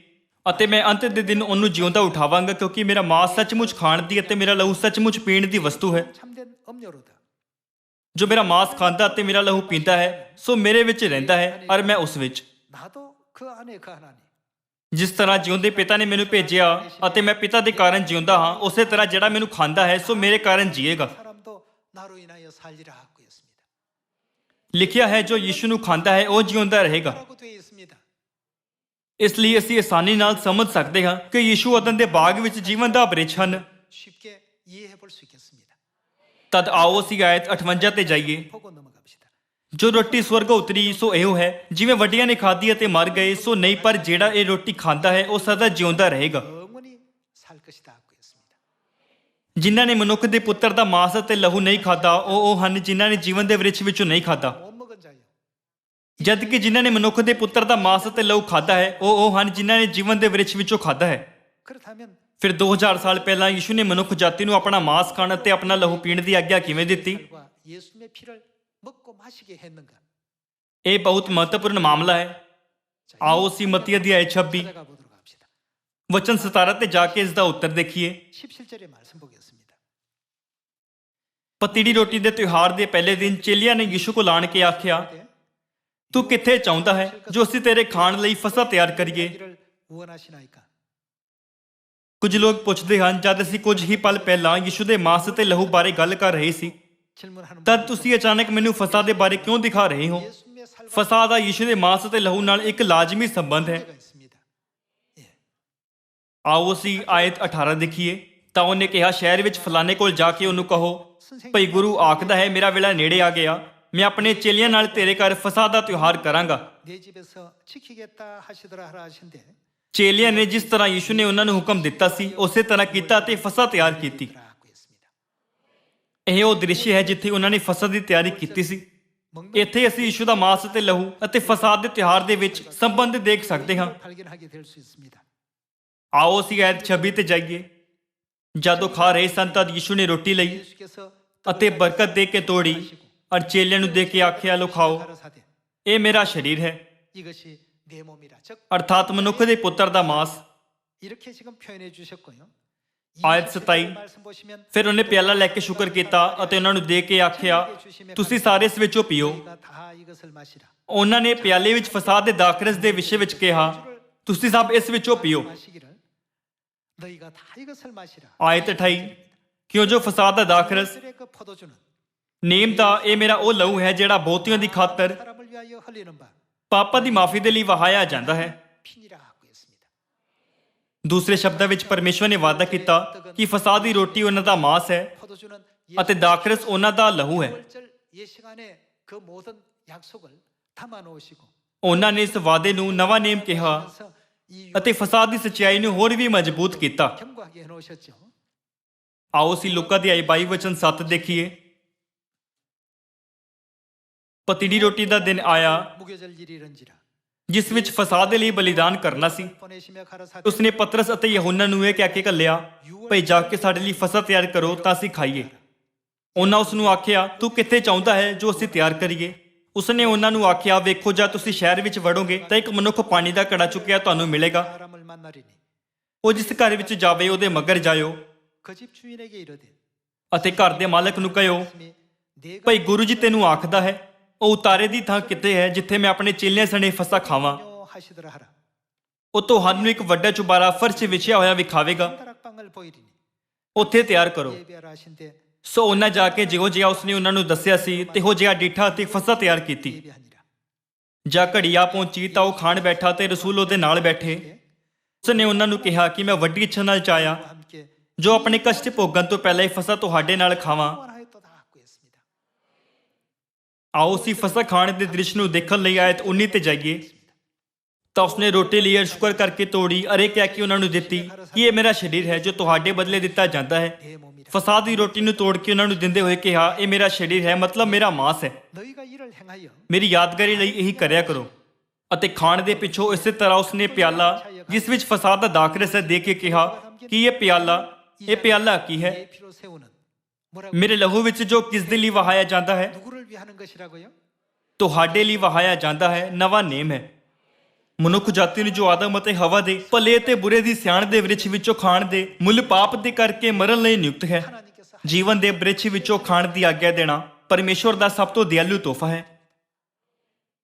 ਅਤੇ ਮੈਂ ਅੰਤ ਦੇ ਦਿਨ ਉਹਨੂੰ ਜਿਉਂਦਾ ਉਠਾਵਾਂਗਾ ਕਿਉਂਕਿ ਮੇਰਾ ਮਾਂਸ ਸੱਚਮੁੱਚ ਖਾਣ ਦੀ ਅਤੇ ਮੇਰਾ ਲਹੂ ਸੱਚਮੁੱਚ ਪੀਣ ਦੀ ਵਸਤੂ ਹੈ। 참된 음료로다. ਜੋ ਮੇਰਾ ਮਾਂਸ ਖਾਂਦਾ ਅਤੇ ਮੇਰਾ ਲਹੂ ਪੀਂਦਾ ਹੈ ਸੋ ਮੇਰੇ ਵਿੱਚ ਰਹਿੰਦਾ ਹੈ ਔਰ ਮੈਂ ਉਸ ਵਿੱਚ। 나도 그 안에 그 하나님. ਜਿਸ ਤਰ੍ਹਾਂ ਜਿਉਂਦੇ ਪਿਤਾ ਨੇ ਮੈਨੂੰ ਭੇਜਿਆ ਅਤੇ ਮੈਂ ਪਿਤਾ ਦੇ ਕਾਰਨ ਜਿਉਂਦਾ ਹਾਂ ਉਸੇ ਤਰ੍ਹਾਂ ਜਿਹੜਾ ਮੈਨੂੰ ਖਾਂਦਾ ਹੈ ਸੋ ਮੇਰੇ ਕਾਰਨ ਜੀਏਗਾ। 사람도 나로 인하여 살리라 하고 있습니다. ਲਿਖਿਆ ਹੈ ਜੋ ਯੀਸ਼ੂ ਨੂੰ ਖਾਂਦਾ ਹੈ ਉਹ ਜਿਉਂਦਾ ਰਹੇਗਾ। 라고 되어 있습니다. ਇਸ ਲਈ ਅਸੀਂ ਆਸਾਨੀ ਨਾਲ ਸਮਝ ਸਕਦੇ ਹਾਂ ਕਿ ਯੀਸ਼ੂ ਅਦਨ ਦੇ ਬਾਗ ਵਿੱਚ ਜੀਵਨ ਦਾ ਬ੍ਰਿਛ ਹਨ। 쉽게 이해해 볼 수 있겠습니다. ਤਦ ਆਓ ਅਸੀਂ ਆਇਤ 58 ਤੇ ਜਾਈਏ। 보고 넘어갑시다. ਜੋ ਰੋਟੀ ਸਵਰਗੋਂ ਉਤਰੀ ਸੋ ਇਹੋ ਹੈ ਜਿਵੇਂ ਵੱਡਿਆਂ ਨੇ ਖਾਧੀ ਅਤੇ ਮਰ ਗਏ ਸੋ ਨਹੀਂ ਪਰ ਜਿਹੜਾ ਇਹ ਰੋਟੀ ਖਾਂਦਾ ਹੈ ਉਹ ਸਦਾ ਜਿਉਂਦਾ ਰਹੇਗਾ। 영원히 살 것이다 하고 있습니다. ਜਿਨ੍ਹਾਂ ਨੇ ਮਨੁੱਖ ਦੇ ਪੁੱਤਰ ਦਾ ਮਾਂਸ ਅਤੇ ਲਹੂ ਨਹੀਂ ਖਾਧਾ ਉਹ ਹਨ ਜਿਨ੍ਹਾਂ ਨੇ ਜੀਵਨ ਦੇ ਵਿਰਛ ਵਿੱਚੋਂ ਨਹੀਂ ਖਾਧਾ, 못 먹은 자요. ਜਦ ਕਿ ਜਿਨ੍ਹਾਂ ਨੇ ਮਨੁੱਖ ਦੇ ਪੁੱਤਰ ਦਾ ਮਾਂਸ ਅਤੇ ਲਹੂ ਖਾਧਾ ਹੈ ਉਹ ਹਨ ਜਿਨ੍ਹਾਂ ਨੇ ਜੀਵਨ ਦੇ ਵਿਰਛ ਵਿੱਚੋਂ ਖਾਧਾ ਹੈ। 그렇다면 ਫਿਰ 2000 ਸਾਲ ਪਹਿਲਾਂ ਯਿਸੂ ਨੇ ਮਨੁੱਖ ਜਾਤੀ ਨੂੰ ਆਪਣਾ ਮਾंस ਖਾਣ ਅਤੇ ਆਪਣਾ ਲਹੂ ਪੀਣ ਦੀ ਆਗਿਆ ਕਿਵੇਂ ਦਿੱਤੀ? 살과 예수님의 피를 먹고 마시게 했는가? ਇਹ ਬਹੁਤ ਮਹੱਤਵਪੂਰਨ ਮਾਮਲਾ ਹੈ। 자, ਆਓ ਅਸੀਂ ਮੱਤੀ ਅਧਿਆਇ 26 찾아가 보도록 합시다. ਵਚਨ 17 ਤੇ ਜਾ ਕੇ ਇਸ ਦਾ ਉੱਤਰ ਦੇਖੀਏ। 17절의 말씀 보겠습니다. ਪਤੀੜੀ ਰੋਟੀ ਦੇ ਤਿਉਹਾਰ ਦੇ ਪਹਿਲੇ ਦਿਨ ਚੇਲਿਆਂ ਨੇ ਯਿਸੂ ਕੋਲ ਆਣ ਕੇ ਆਖਿਆ, ਤੂੰ ਕਿੱਥੇ ਚਾਹੁੰਦਾ ਹੈ ਜੋ ਅਸੀਂ ਤੇਰੇ ਖਾਣ ਲਈ ਫਸਹ ਤਿਆਰ ਕਰੀਏ? 이를 원하시나이까? ਕੁਝ ਲੋਕ ਪੁੱਛਦੇ ਹਨ, ਜਦ ਅਸੀਂ ਕੁਝ ਹੀ ਪਲ ਪਹਿਲਾਂ ਯਿਸੂ ਦੇ ਮਾंस ਤੇ ਲਹੂ ਬਾਰੇ ਗੱਲ ਕਰ ਰਹੇ ਸੀ, 질문하는 ਤਦ ਤੁਸੀਂ ਅਚਾਨਕ ਮੈਨੂੰ ਫਸਹ ਦੇ ਬਾਰੇ ਕਿਉਂ ਦਿਖਾ ਰਹੇ ਹੋ? 예수님의 살과 ਫਸਹ ਦਾ ਯਿਸੂ ਦੇ ਮਾंस ਤੇ ਲਹੂ ਨਾਲ ਇੱਕ ਲਾਜ਼ਮੀ ਸੰਬੰਧ ਹੈ। 관계가 있습니다. ਆਓ ਅਸੀਂ ਆਇਤ 18 ਦੇਖੀਏ। ਤਾਂ ਉਹਨੇ ਕਿਹਾ, ਸ਼ਹਿਰ ਵਿੱਚ ਫਲਾਣੇ ਕੋਲ ਜਾ ਕੇ ਉਹਨੂੰ ਕਹੋ, ਭਈ ਗੁਰੂ ਆਖਦਾ ਹੈ, ਮੇਰਾ ਵੇਲਾ ਨੇੜੇ ਆ ਗਿਆ, ਮੈਂ ਆਪਣੇ ਚੇਲਿਆਂ ਨਾਲ ਤੇਰੇ ਘਰ ਫਸਹ ਦਾ ਤਿਉਹਾਰ ਕਰਾਂਗਾ। 내 집에서 지키겠다 하시더라 하라 하신대. ਚੇਲਿਆਂ ਨੇ ਜਿਸ ਤਰ੍ਹਾਂ ਯਿਸੂ ਨੇ ਉਹਨਾਂ ਨੂੰ ਹੁਕਮ ਦਿੱਤਾ ਸੀ ਉਸੇ ਤਰ੍ਹਾਂ ਕੀਤਾ ਤੇ ਫਸਹ ਤਿਆਰ ਕੀਤੀ। 라고 했습니다. ਇਹ ਉਹ ਦ੍ਰਿਸ਼ ਹੈ ਜਿੱਥੇ ਉਹਨਾਂ ਨੇ ਫਸਹ ਦੀ ਤਿਆਰੀ ਕੀਤੀ ਸੀ। ਇੱਥੇ ਅਸੀਂ ਯਿਸੂ ਦਾ ਮਾंस ਤੇ ਲਹੂ ਅਤੇ ਫਸਹ ਦੇ ਤਿਉਹਾਰ ਦੇ ਵਿੱਚ ਸੰਬੰਧ ਦੇਖ ਸਕਦੇ ਹਾਂ। 발견하게 될 수 있습니다. ਆਓ ਅਸੀਂ ਆਇਤ 26 ਤੇ ਜਾਈਏ। ਜਦੋਂ ਖਾ ਰਹੇ ਸਨ ਤਦ ਯਿਸੂ ਨੇ ਰੋਟੀ ਲਈ 예수께서 ਅਤੇ ਬਰਕਤ ਦੇ ਕੇ ਤੋੜੀ ਔਰ ਚੇਲਿਆਂ ਨੂੰ ਦੇ ਕੇ ਆਖਿਆ, ਲੋ ਖਾਓ, 가라사대 ਇਹ ਮੇਰਾ ਸਰੀਰ ਹੈ, 이것이 내 몸이라. 즉 ਅਰਥਾਤ ਮਨੁੱਖ ਦੇ ਪੁੱਤਰ ਦਾ ਮਾंस। 이렇게 지금 표현해 주셨고요. ਆਇਤ 27 말씀 보시면 ਫਿਰ ਉਹਨੇ ਪਿਆਲਾ ਲੈ ਕੇ ਸ਼ੁਕਰ ਕੀਤਾ ਅਤੇ ਉਹਨਾਂ ਨੂੰ ਦੇ ਕੇ ਆਖਿਆ, ਤੁਸੀਂ ਸਾਰੇ ਇਸ ਵਿੱਚੋਂ ਪੀਓ। 너희가 다 이것을 마시라. ਉਹਨਾਂ ਨੇ ਪਿਆਲੇ ਵਿੱਚ ਫਸਾਦ ਦੇ ਦਾਖਰਸ ਦੇ ਵਿਸ਼ੇ ਵਿੱਚ ਕਿਹਾ, ਤੁਸੀਂ ਸਭ ਇਸ ਵਿੱਚੋਂ ਪੀਓ। 마시기를 너희가 다 이것을 마시라. ਆਇਤ 28 ਕਿਉਂ ਜੋ ਫਸਾਦ ਦਾ ਦਾਖਰਸ 그들의 그 포도주는 ਨੇਮ ਦਾ ਇਹ ਮੇਰਾ ਉਹ ਲਹੂ ਹੈ ਜਿਹੜਾ ਬਹੁਤੀਆਂ ਦੀ ਖਾਤਰ 사람을 위하여 흘리는 바 ਪਾਪਾਂ ਦੀ ਮਾਫੀ ਦੇ ਲਈ ਵਹਾਇਆ ਜਾਂਦਾ ਹੈ। 피니라고 했습니다. ਦੂਸਰੇ ਸ਼ਬਦਾਂ ਵਿੱਚ ਪਰਮੇਸ਼ਵਰ ਨੇ ਵਾਅਦਾ ਕੀਤਾ ਕਿ ਫਸਾਦ ਦੀ ਰੋਟੀ ਉਹਨਾਂ ਦਾ ਮਾंस ਹੈ 포도주는 ਅਤੇ ਦਾਖਰਸ ਉਹਨਾਂ ਦਾ ਲਹੂ ਹੈ। 절 예시간에 그 모든 약속을 담아 놓으시고 ਉਹਨਾਂ ਨੇ ਇਸ ਵਾਅਦੇ ਨੂੰ ਨਵਾਂ ਨੇਮ ਕਿਹਾ 그래서 이 ਅਤੇ ਫਸਾਦ ਦੀ ਸੱਚਾਈ ਨੂੰ ਹੋਰ ਵੀ ਮਜ਼ਬੂਤ ਕੀਤਾ। 견고하게 해 놓으셨죠. ਆਓ ਅਸੀਂ ਲੂਕਾ ਦੀ 22 ਵਚਨ 7 ਦੇਖੀਏ। ਪਤੀੜੀ ਰੋਟੀ ਦਾ ਦਿਨ ਆਇਆ 무교절일이런지라 ਜਿਸ ਵਿੱਚ ਫਸਾਦ ਦੇ ਲਈ ਬਲੀਦਾਨ ਕਰਨਾ ਸੀ। 보내시며 가라사대 ਉਸਨੇ ਪਤਰਸ ਅਤੇ ਯਹੋਨਾ ਨੂੰ ਇਹ ਕਹਿ ਕੇ ਘੱਲਿਆ, ਭਈ ਜਾ ਕੇ ਸਾਡੇ ਲਈ ਫਸਹ ਤਿਆਰ ਕਰੋ ਤਾਂ ਅਸੀਂ ਖਾਈਏ। ਉਹਨਾਂ ਉਸ ਨੂੰ ਆਖਿਆ, ਤੂੰ ਕਿੱਥੇ ਚਾਹੁੰਦਾ ਹੈ ਜੋ ਅਸੀਂ ਤਿਆਰ ਕਰੀਏ? ਉਸਨੇ ਉਹਨਾਂ ਨੂੰ ਆਖਿਆ, ਵੇਖੋ, ਜਦ ਤੁਸੀਂ ਸ਼ਹਿਰ ਵਿੱਚ ਵੜੋਗੇ ਤਾਂ ਇੱਕ ਮਨੁੱਖ ਪਾਣੀ ਦਾ ਘੜਾ ਚੁੱਕਿਆ ਤੁਹਾਨੂੰ ਮਿਲੇਗਾ। 사람을 만나리니 ਉਹ ਜਿਸ ਘਰ ਵਿੱਚ ਜਾਵੇ ਉਹਦੇ ਮਗਰ ਜਾਇਓ 그 집 주인에게 이르되 ਅਤੇ ਘਰ ਦੇ ਮਾਲਕ ਨੂੰ ਕਹਿਓ, 내가 ਭਈ ਗੁਰੂ ਜੀ ਤੈਨੂੰ ਆਖਦਾ ਹੈ, ਉਹ ਉਤਾਰੇ ਦੀ ਥਾਂ ਕਿਤੇ ਹੈ ਜਿੱਥੇ ਮੈਂ ਆਪਣੇ ਚੇਲਿਆਂ ਸਣੇ ਫਸਾ ਖਾਵਾਂ। 하시더라 하라. ਉਹ ਤੁਹਾਨੂੰ ਇੱਕ ਵੱਡਾ ਚੁਬਾਰਾ ਫਰਸ਼ ਵਿਛਿਆ ਹੋਇਆ ਵਿਖਾਵੇਗਾ, 다락방을 보이리니 ਉੱਥੇ ਤਿਆਰ ਕਰੋ। 예배하라 하신대 ਸੋ ਉਹਨਾਂ ਜਾ ਕੇ ਜਿਹੋ ਜਿਹਾ ਉਸਨੇ ਉਹਨਾਂ ਨੂੰ ਦੱਸਿਆ ਸੀ ਤਿਹੋ ਜਿਹਾ ਡਿੱਠਾ ਅਤੇ ਫਸਾ ਤਿਆਰ ਕੀਤੀ। 예배하니라. ਜਾ ਘੜੀ ਆ ਪਹੁੰਚੀ ਤਾਂ ਉਹ ਖਾਣ ਬੈਠਾ ਤੇ ਰਸੂਲ ਉਹਦੇ ਨਾਲ ਬੈਠੇ। ਉਸਨੇ ਉਹਨਾਂ ਨੂੰ ਕਿਹਾ ਕਿ ਮੈਂ ਵੱਡੀ ਇੱਛਾ ਨਾਲ ਚਾਹਿਆ 함께 ਜੋ ਆਪਣੇ ਕਸ਼ਟ ਭੋਗਣ ਤੋਂ ਪਹਿਲਾਂ ਹੀ ਫਸਾ ਤੁਹਾਡੇ ਨਾਲ ਖਾਵਾਂ। 원하였도다 하고 했습니다. ਆਓ ਅਸੀਂ ਫਸਾ ਖਾਣ ਦੇ ਦ੍ਰਿਸ਼ ਨੂੰ ਦੇਖਣ ਲਈ ਆਇਤ 19 ਤੇ ਜਾਈਏ। ਤਾਂ ਉਸਨੇ ਰੋਟੀ ਲਈ ਔਰ ਸ਼ੁਕਰ ਕਰਕੇ ਤੋੜੀ ਅਰੇ ਕਹਿ ਕੇ ਉਹਨਾਂ ਨੂੰ ਦਿੱਤੀ ਕਿ ਇਹ ਮੇਰਾ ਸਰੀਰ ਹੈ ਜੋ ਤੁਹਾਡੇ ਬਦਲੇ ਦਿੱਤਾ ਜਾਂਦਾ ਹੈ। 내 몸이라. ਫਸਾਦ ਦੀ ਰੋਟੀ ਨੂੰ ਤੋੜ ਕੇ ਉਹਨਾਂ ਨੂੰ ਦਿੰਦੇ ਹੋਏ ਕਿਹਾ, ਇਹ ਮੇਰਾ ਸਰੀਰ ਹੈ, ਮਤਲਬ ਮੇਰਾ ਮਾंस ਹੈ। 너희가 이를 행하여 ਮੇਰੀ ਯਾਦਗਾਰੀ ਲਈ ਇਹੀ ਕਰਿਆ ਕਰੋ। ਅਤੇ ਖਾਣ ਦੇ ਪਿੱਛੋਂ ਇਸੇ ਤਰ੍ਹਾਂ ਉਸਨੇ ਪਿਆਲਾ ਜਿਸ ਵਿੱਚ ਫਸਾਦ ਦਾ ਦਾਖਰਸ ਹੈ ਦੇ ਕੇ ਕਿਹਾ ਕਿ ਇਹ ਪਿਆਲਾ ਕੀ ਹੈ? 내 피로 세우는 뭐라고 ਮੇਰੇ ਲਹੂ ਵਿੱਚ ਜੋ ਕਿਸ ਦੇ ਲਈ ਵਹਾਇਆ ਜਾਂਦਾ ਹੈ, 누구를 위하는 것이라고요? ਤੁਹਾਡੇ ਲਈ ਵਹਾਇਆ ਜਾਂਦਾ ਹੈ, ਨਵਾਂ ਨੇਮ ਹੈ। ਮਨੁੱਖ ਜਾਤੀ ਨੂੰ ਜੋ ਆਦਮ ਅਤੇ ਹਵਾ ਦੇ ਭਲੇ ਤੇ ਬੁਰੇ ਦੀ ਸਿਆਣ ਦੇ ਵ੍ਰਿਛ ਵਿੱਚੋਂ ਖਾਣ ਦੇ ਮੁੱਲ ਪਾਪ ਦੇ ਕਰਕੇ ਮਰਨ ਲਈ ਨਿਯੁਕਤ ਹੈ। 하나님께서 ਜੀਵਨ ਦੇ ਬ੍ਰਿਛ ਵਿੱਚੋਂ ਖਾਣ ਦੀ ਆਗਿਆ ਦੇਣਾ ਪਰਮੇਸ਼ਵਰ ਦਾ ਸਭ ਤੋਂ ਦਿਆਲੂ ਤੋਹਫਾ ਹੈ।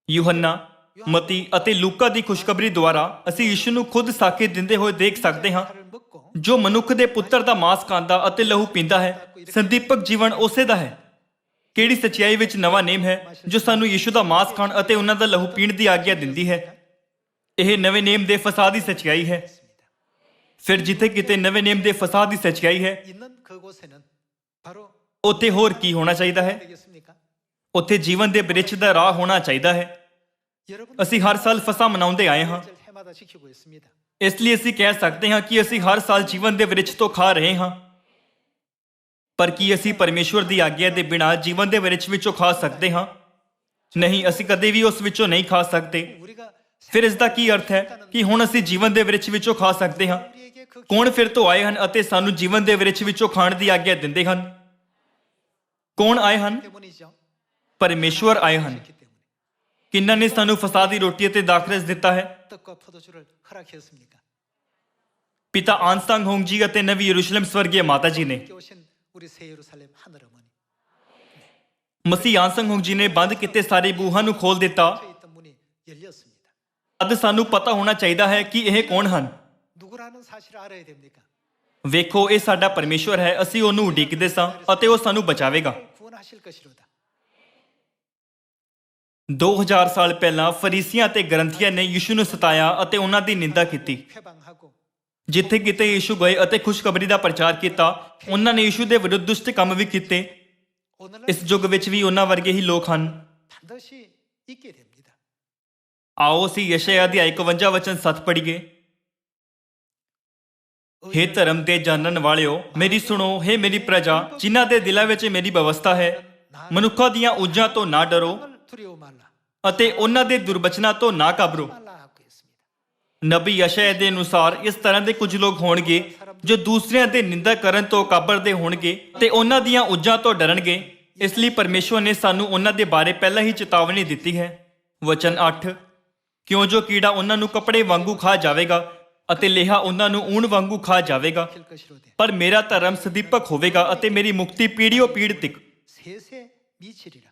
ਯੂਹੰਨਾ, ਮਤੀ ਅਤੇ ਲੂਕਾ ਦੀ ਖੁਸ਼ਖਬਰੀ ਦੁਆਰਾ ਅਸੀਂ ਯਿਸੂ ਨੂੰ ਖੁਦ ਸਾਖੀ ਦਿੰਦੇ ਹੋਏ ਦੇਖ ਸਕਦੇ ਹਾਂ। 살을 먹고 ਜੋ ਮਨੁੱਖ ਦੇ ਪੁੱਤਰ ਦਾ ਮਾंस ਖਾਂਦਾ ਅਤੇ ਲਹੂ ਪੀਂਦਾ ਹੈ, ਸੰਦੀਪਕ ਜੀਵਨ ਉਸੇ ਦਾ ਹੈ। ਕਿਹੜੀ ਸੱਚਾਈ ਵਿੱਚ ਨਵਾਂ ਨੇਮ ਹੈ ਜੋ ਸਾਨੂੰ ਯਿਸੂ ਦਾ ਮਾंस ਖਾਣ ਅਤੇ ਉਹਨਾਂ ਦਾ ਲਹੂ ਪੀਣ ਦੀ ਆਗਿਆ ਦਿੰਦੀ ਹੈ। ਇਹ ਨਵੇਂ ਨੇਮ ਦੇ ਫਸਾਦ ਦੀ ਸੱਚਾਈ ਹੈ। ਫਿਰ ਜਿੱਥੇ ਕਿਤੇ ਨਵੇਂ ਨੇਮ ਦੇ ਫਸਾਦ ਦੀ ਸੱਚਾਈ ਹੈ, 있는 그곳에는 바로 ਉੱਥੇ ਹੋਰ ਕੀ ਹੋਣਾ ਚਾਹੀਦਾ ਹੈ? 되겠습니까? ਉੱਥੇ ਜੀਵਨ ਦੇ ਬ੍ਰਿਛ ਦਾ ਰਾਹ ਹੋਣਾ ਚਾਹੀਦਾ ਹੈ। 여러분 ਅਸੀਂ ਹਰ ਸਾਲ ਫਸਾ ਮਨਾਉਂਦੇ ਆਏ ਹਾਂ, 절 해마다 지키고 있습니다. ਇਸ ਲਈ ਅਸੀਂ ਕਹਿ ਸਕਦੇ ਹਾਂ ਕਿ ਅਸੀਂ ਹਰ ਸਾਲ ਜੀਵਨ ਦੇ ਬ੍ਰਿਛ ਤੋਂ ਖਾ ਰਹੇ ਹਾਂ। ਪਰ ਕੀ ਅਸੀਂ ਪਰਮੇਸ਼ਵਰ ਦੀ ਆਗਿਆ ਦੇ ਬਿਨਾਂ ਜੀਵਨ ਦੇ ਬ੍ਰਿਛ ਵਿੱਚੋਂ ਖਾ ਸਕਦੇ ਹਾਂ? ਨਹੀਂ, ਅਸੀਂ ਕਦੇ ਵੀ ਉਸ ਵਿੱਚੋਂ ਨਹੀਂ ਖਾ ਸਕਦੇ। 우리가 ਫਿਰ ਇਸ ਦਾ ਕੀ ਅਰਥ ਹੈ ਕਿ ਹੁਣ ਅਸੀਂ ਜੀਵਨ ਦੇ ਬ੍ਰਿਛ ਵਿੱਚੋਂ ਖਾ ਸਕਦੇ ਹਾਂ? 우리에게 우리에게 그 ਕੌਣ ਫਿਰ ਤੋਂ ਆਏ ਹਨ ਅਤੇ ਸਾਨੂੰ ਜੀਵਨ ਦੇ ਵਿਰਛ ਵਿੱਚੋਂ ਖਾਣ ਦੀ ਆਗਿਆ ਦਿੰਦੇ ਹਨ? ਕੌਣ ਆਏ ਹਨ? 때문이죠. ਪਰਮੇਸ਼ਵਰ ਆਏ ਹਨ। 그렇기 때문에 ਕਿੰਨਾਂ ਨੇ ਸਾਨੂੰ ਫਸਾਦ ਦੀ ਰੋਟੀ ਅਤੇ ਦਾਖਰਸ ਦਿੱਤਾ ਹੈ? 떡과 포도주를 허락했습니까? ਪਿਤਾ ਆਨਸੰਗ ਹੋਂਗ ਜੀ ਅਤੇ ਨਵੀਂ ਯਰੂਸ਼ਲਮ ਸਵਰਗੀ ਮਾਤਾ ਜੀ ਨੇ। 함께 오신 우리 새 예루살렘 하늘 어머니. ਮਸੀਹ ਆਨਸੰਗ ਹੋਂਗ ਜੀ ਨੇ ਬੰਦ ਕੀਤੇ ਸਾਰੇ ਬੂਹਾਂ ਨੂੰ ਖੋਲ ਦਿੱਤਾ। 닫혀 있던 문이 열렸습니다. ਅੱਜ ਸਾਨੂੰ ਪਤਾ ਹੋਣਾ ਚਾਹੀਦਾ ਹੈ ਕਿ ਇਹ ਕੌਣ ਹਨ। 누구라는 사실을 알아야 됩니까? ਵੇਖੋ, ਇਹ ਸਾਡਾ ਪਰਮੇਸ਼ਵਰ ਹੈ। ਅਸੀਂ ਉਹਨੂੰ ਉਡੀਕਦੇ ਸਾਂ ਅਤੇ ਉਹ ਸਾਨੂੰ ਬਚਾਵੇਗਾ। 구원하실 것이로다. 2000 ਸਾਲ ਪਹਿਲਾਂ ਫਰੀਸੀਆਂ ਅਤੇ ਗ੍ਰੰਥੀਆਂ ਨੇ ਯਿਸੂ ਨੂੰ ਸਤਾਇਆ ਅਤੇ ਉਹਨਾਂ ਦੀ ਨਿੰਦਾ ਕੀਤੀ। 회방하고 ਜਿੱਥੇ ਕਿਤੇ ਯਿਸੂ ਗਏ ਅਤੇ ਖੁਸ਼ਖਬਰੀ ਦਾ ਪ੍ਰਚਾਰ ਕੀਤਾ, ਉਹਨਾਂ ਨੇ ਯਿਸੂ ਦੇ ਵਿਰੁੱਧ ਦੁਸ਼ਟ ਕੰਮ ਵੀ ਕੀਤੇ। 오늘날 ਇਸ ਯੁੱਗ ਵਿੱਚ ਵੀ ਉਹਨਾਂ ਵਰਗੇ ਹੀ ਲੋਕ ਹਨ। 반드시 있게 됩니다. ਆਓ ਅਸੀਂ ਯਸ਼ਯਾ ਦੀ 51 ਵਚਨ 7 ਪੜ੍ਹੀਏ। ਹੇ ਧਰਮ ਦੇ ਜਾਣਨ ਵਾਲਿਓ, ਮੇਰੀ ਸੁਣੋ। ਹੇ ਮੇਰੀ ਪ੍ਰਜਾ, ਜਿਨ੍ਹਾਂ ਦੇ ਦਿਲਾਂ ਵਿੱਚ ਮੇਰੀ ਵਿਵਸਥਾ ਹੈ, ਮਨੁੱਖਾਂ ਦੀਆਂ ਉਜਾਂ ਤੋਂ ਨਾ ਡਰੋ 두려워 말라. ਅਤੇ ਉਹਨਾਂ ਦੇ ਦੁਰਬਚਨਾਂ ਤੋਂ ਨਾ ਘਬਰੋ। 말라 하고 있습니다. ਨਬੀ ਯਸ਼ਯਾ ਦੇ ਅਨੁਸਾਰ ਇਸ ਤਰ੍ਹਾਂ ਦੇ ਕੁਝ ਲੋਕ ਹੋਣਗੇ ਜੋ ਦੂਸਰਿਆਂ ਦੇ ਨਿੰਦਾ ਕਰਨ ਤੋਂ ਕਾਬਰਦੇ ਹੋਣਗੇ ਤੇ ਉਹਨਾਂ ਦੀਆਂ ਉਜਾਂ ਤੋਂ ਡਰਨਗੇ। ਇਸ ਲਈ ਪਰਮੇਸ਼ਵਰ ਨੇ ਸਾਨੂੰ ਉਹਨਾਂ ਦੇ ਬਾਰੇ ਪਹਿਲਾਂ ਹੀ ਚੇਤਾਵਨੀ ਦਿੱਤੀ ਹੈ। ਵਚਨ 8, ਕਿਉਂ ਜੋ ਕੀੜਾ ਉਹਨਾਂ ਨੂੰ ਕੱਪੜੇ ਵਾਂਗੂ ਖਾ ਜਾਵੇਗਾ ਅਤੇ ਲੇਹਾ ਉਹਨਾਂ ਨੂੰ ਊਣ ਵਾਂਗੂ ਖਾ ਜਾਵੇਗਾ, 킬 것이로되 ਪਰ ਮੇਰਾ ਧਰਮ ਸਦੀਪਕ ਹੋਵੇਗਾ ਅਤੇ ਮੇਰੀ ਮੁਕਤੀ ਪੀੜ੍ਹੀਓ ਪੀੜ੍ਹ ਤੱਕ। 세세 미치리라.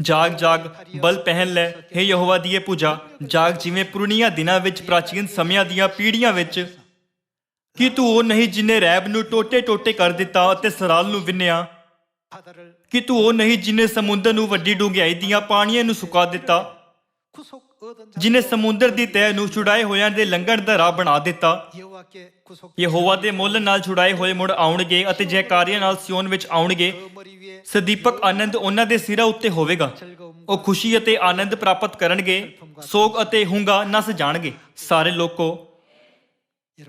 ਜਾਗ ਜਾਗ, ਬਲ ਪਹਿਨ ਲੈ, ਹੇ ਯਹੋਵਾ ਦੀਏ ਪੂਜਾ। ਜਾਗ ਜਿਵੇਂ ਪੁਰਾਣੀਆਂ ਦਿਨਾਂ ਵਿੱਚ, ਪ੍ਰਾਚੀਨ ਸਮਿਆਂ ਦੀਆਂ ਪੀੜ੍ਹੀਆਂ ਵਿੱਚ। ਕੀ ਤੂੰ ਉਹ ਨਹੀਂ ਜਿਨੇ ਰੈਬ ਨੂੰ ਟੋਟੇ ਟੋਟੇ ਕਰ ਦਿੱਤਾ ਅਤੇ ਸਰਾਲ ਨੂੰ ਵਿੰਨਿਆ? 바다를 ਕਿ ਤੂੰ ਉਹ ਨਹੀਂ ਜਿਨੇ ਸਮੁੰਦਰ ਨੂੰ ਵੱਡੀ ਡੂੰਘਾਈ ਦੀਆਂ ਪਾਣੀਆਂ ਨੂੰ ਸੁਕਾ ਦਿੱਤਾ, 구속 얻은 자 ਜਿਨੇ ਸਮੁੰਦਰ ਦੀ ਤਹਿ ਨੂੰ ਛੁਡਾਏ ਹੋਇਆਂ ਦੇ ਲੰਘਣ ਦਾ ਰਾਹ ਬਣਾ ਦਿੱਤਾ। 여호와께 구속 ਯਹੋਵਾ ਦੇ ਮੁੱਲ ਨਾਲ ਛੁਡਾਏ ਹੋਏ ਮੁੜ ਆਉਣਗੇ ਅਤੇ ਜੈਕਾਰੀਆਂ ਨਾਲ ਸਿਯੋਨ ਵਿੱਚ ਆਉਣਗੇ। 그 머리 위에 ਸਦੀਪਕ ਆਨੰਦ ਉਹਨਾਂ ਦੇ ਸਿਰਾਂ ਉੱਤੇ ਹੋਵੇਗਾ। 즐거움 ਉਹ ਖੁਸ਼ੀ ਅਤੇ ਆਨੰਦ ਪ੍ਰਾਪਤ ਕਰਨਗੇ। ਸੋਗ ਅਤੇ ਹੁੰਗਾ ਨਸ ਜਾਣਗੇ। ਸਾਰੇ ਲੋਕੋ,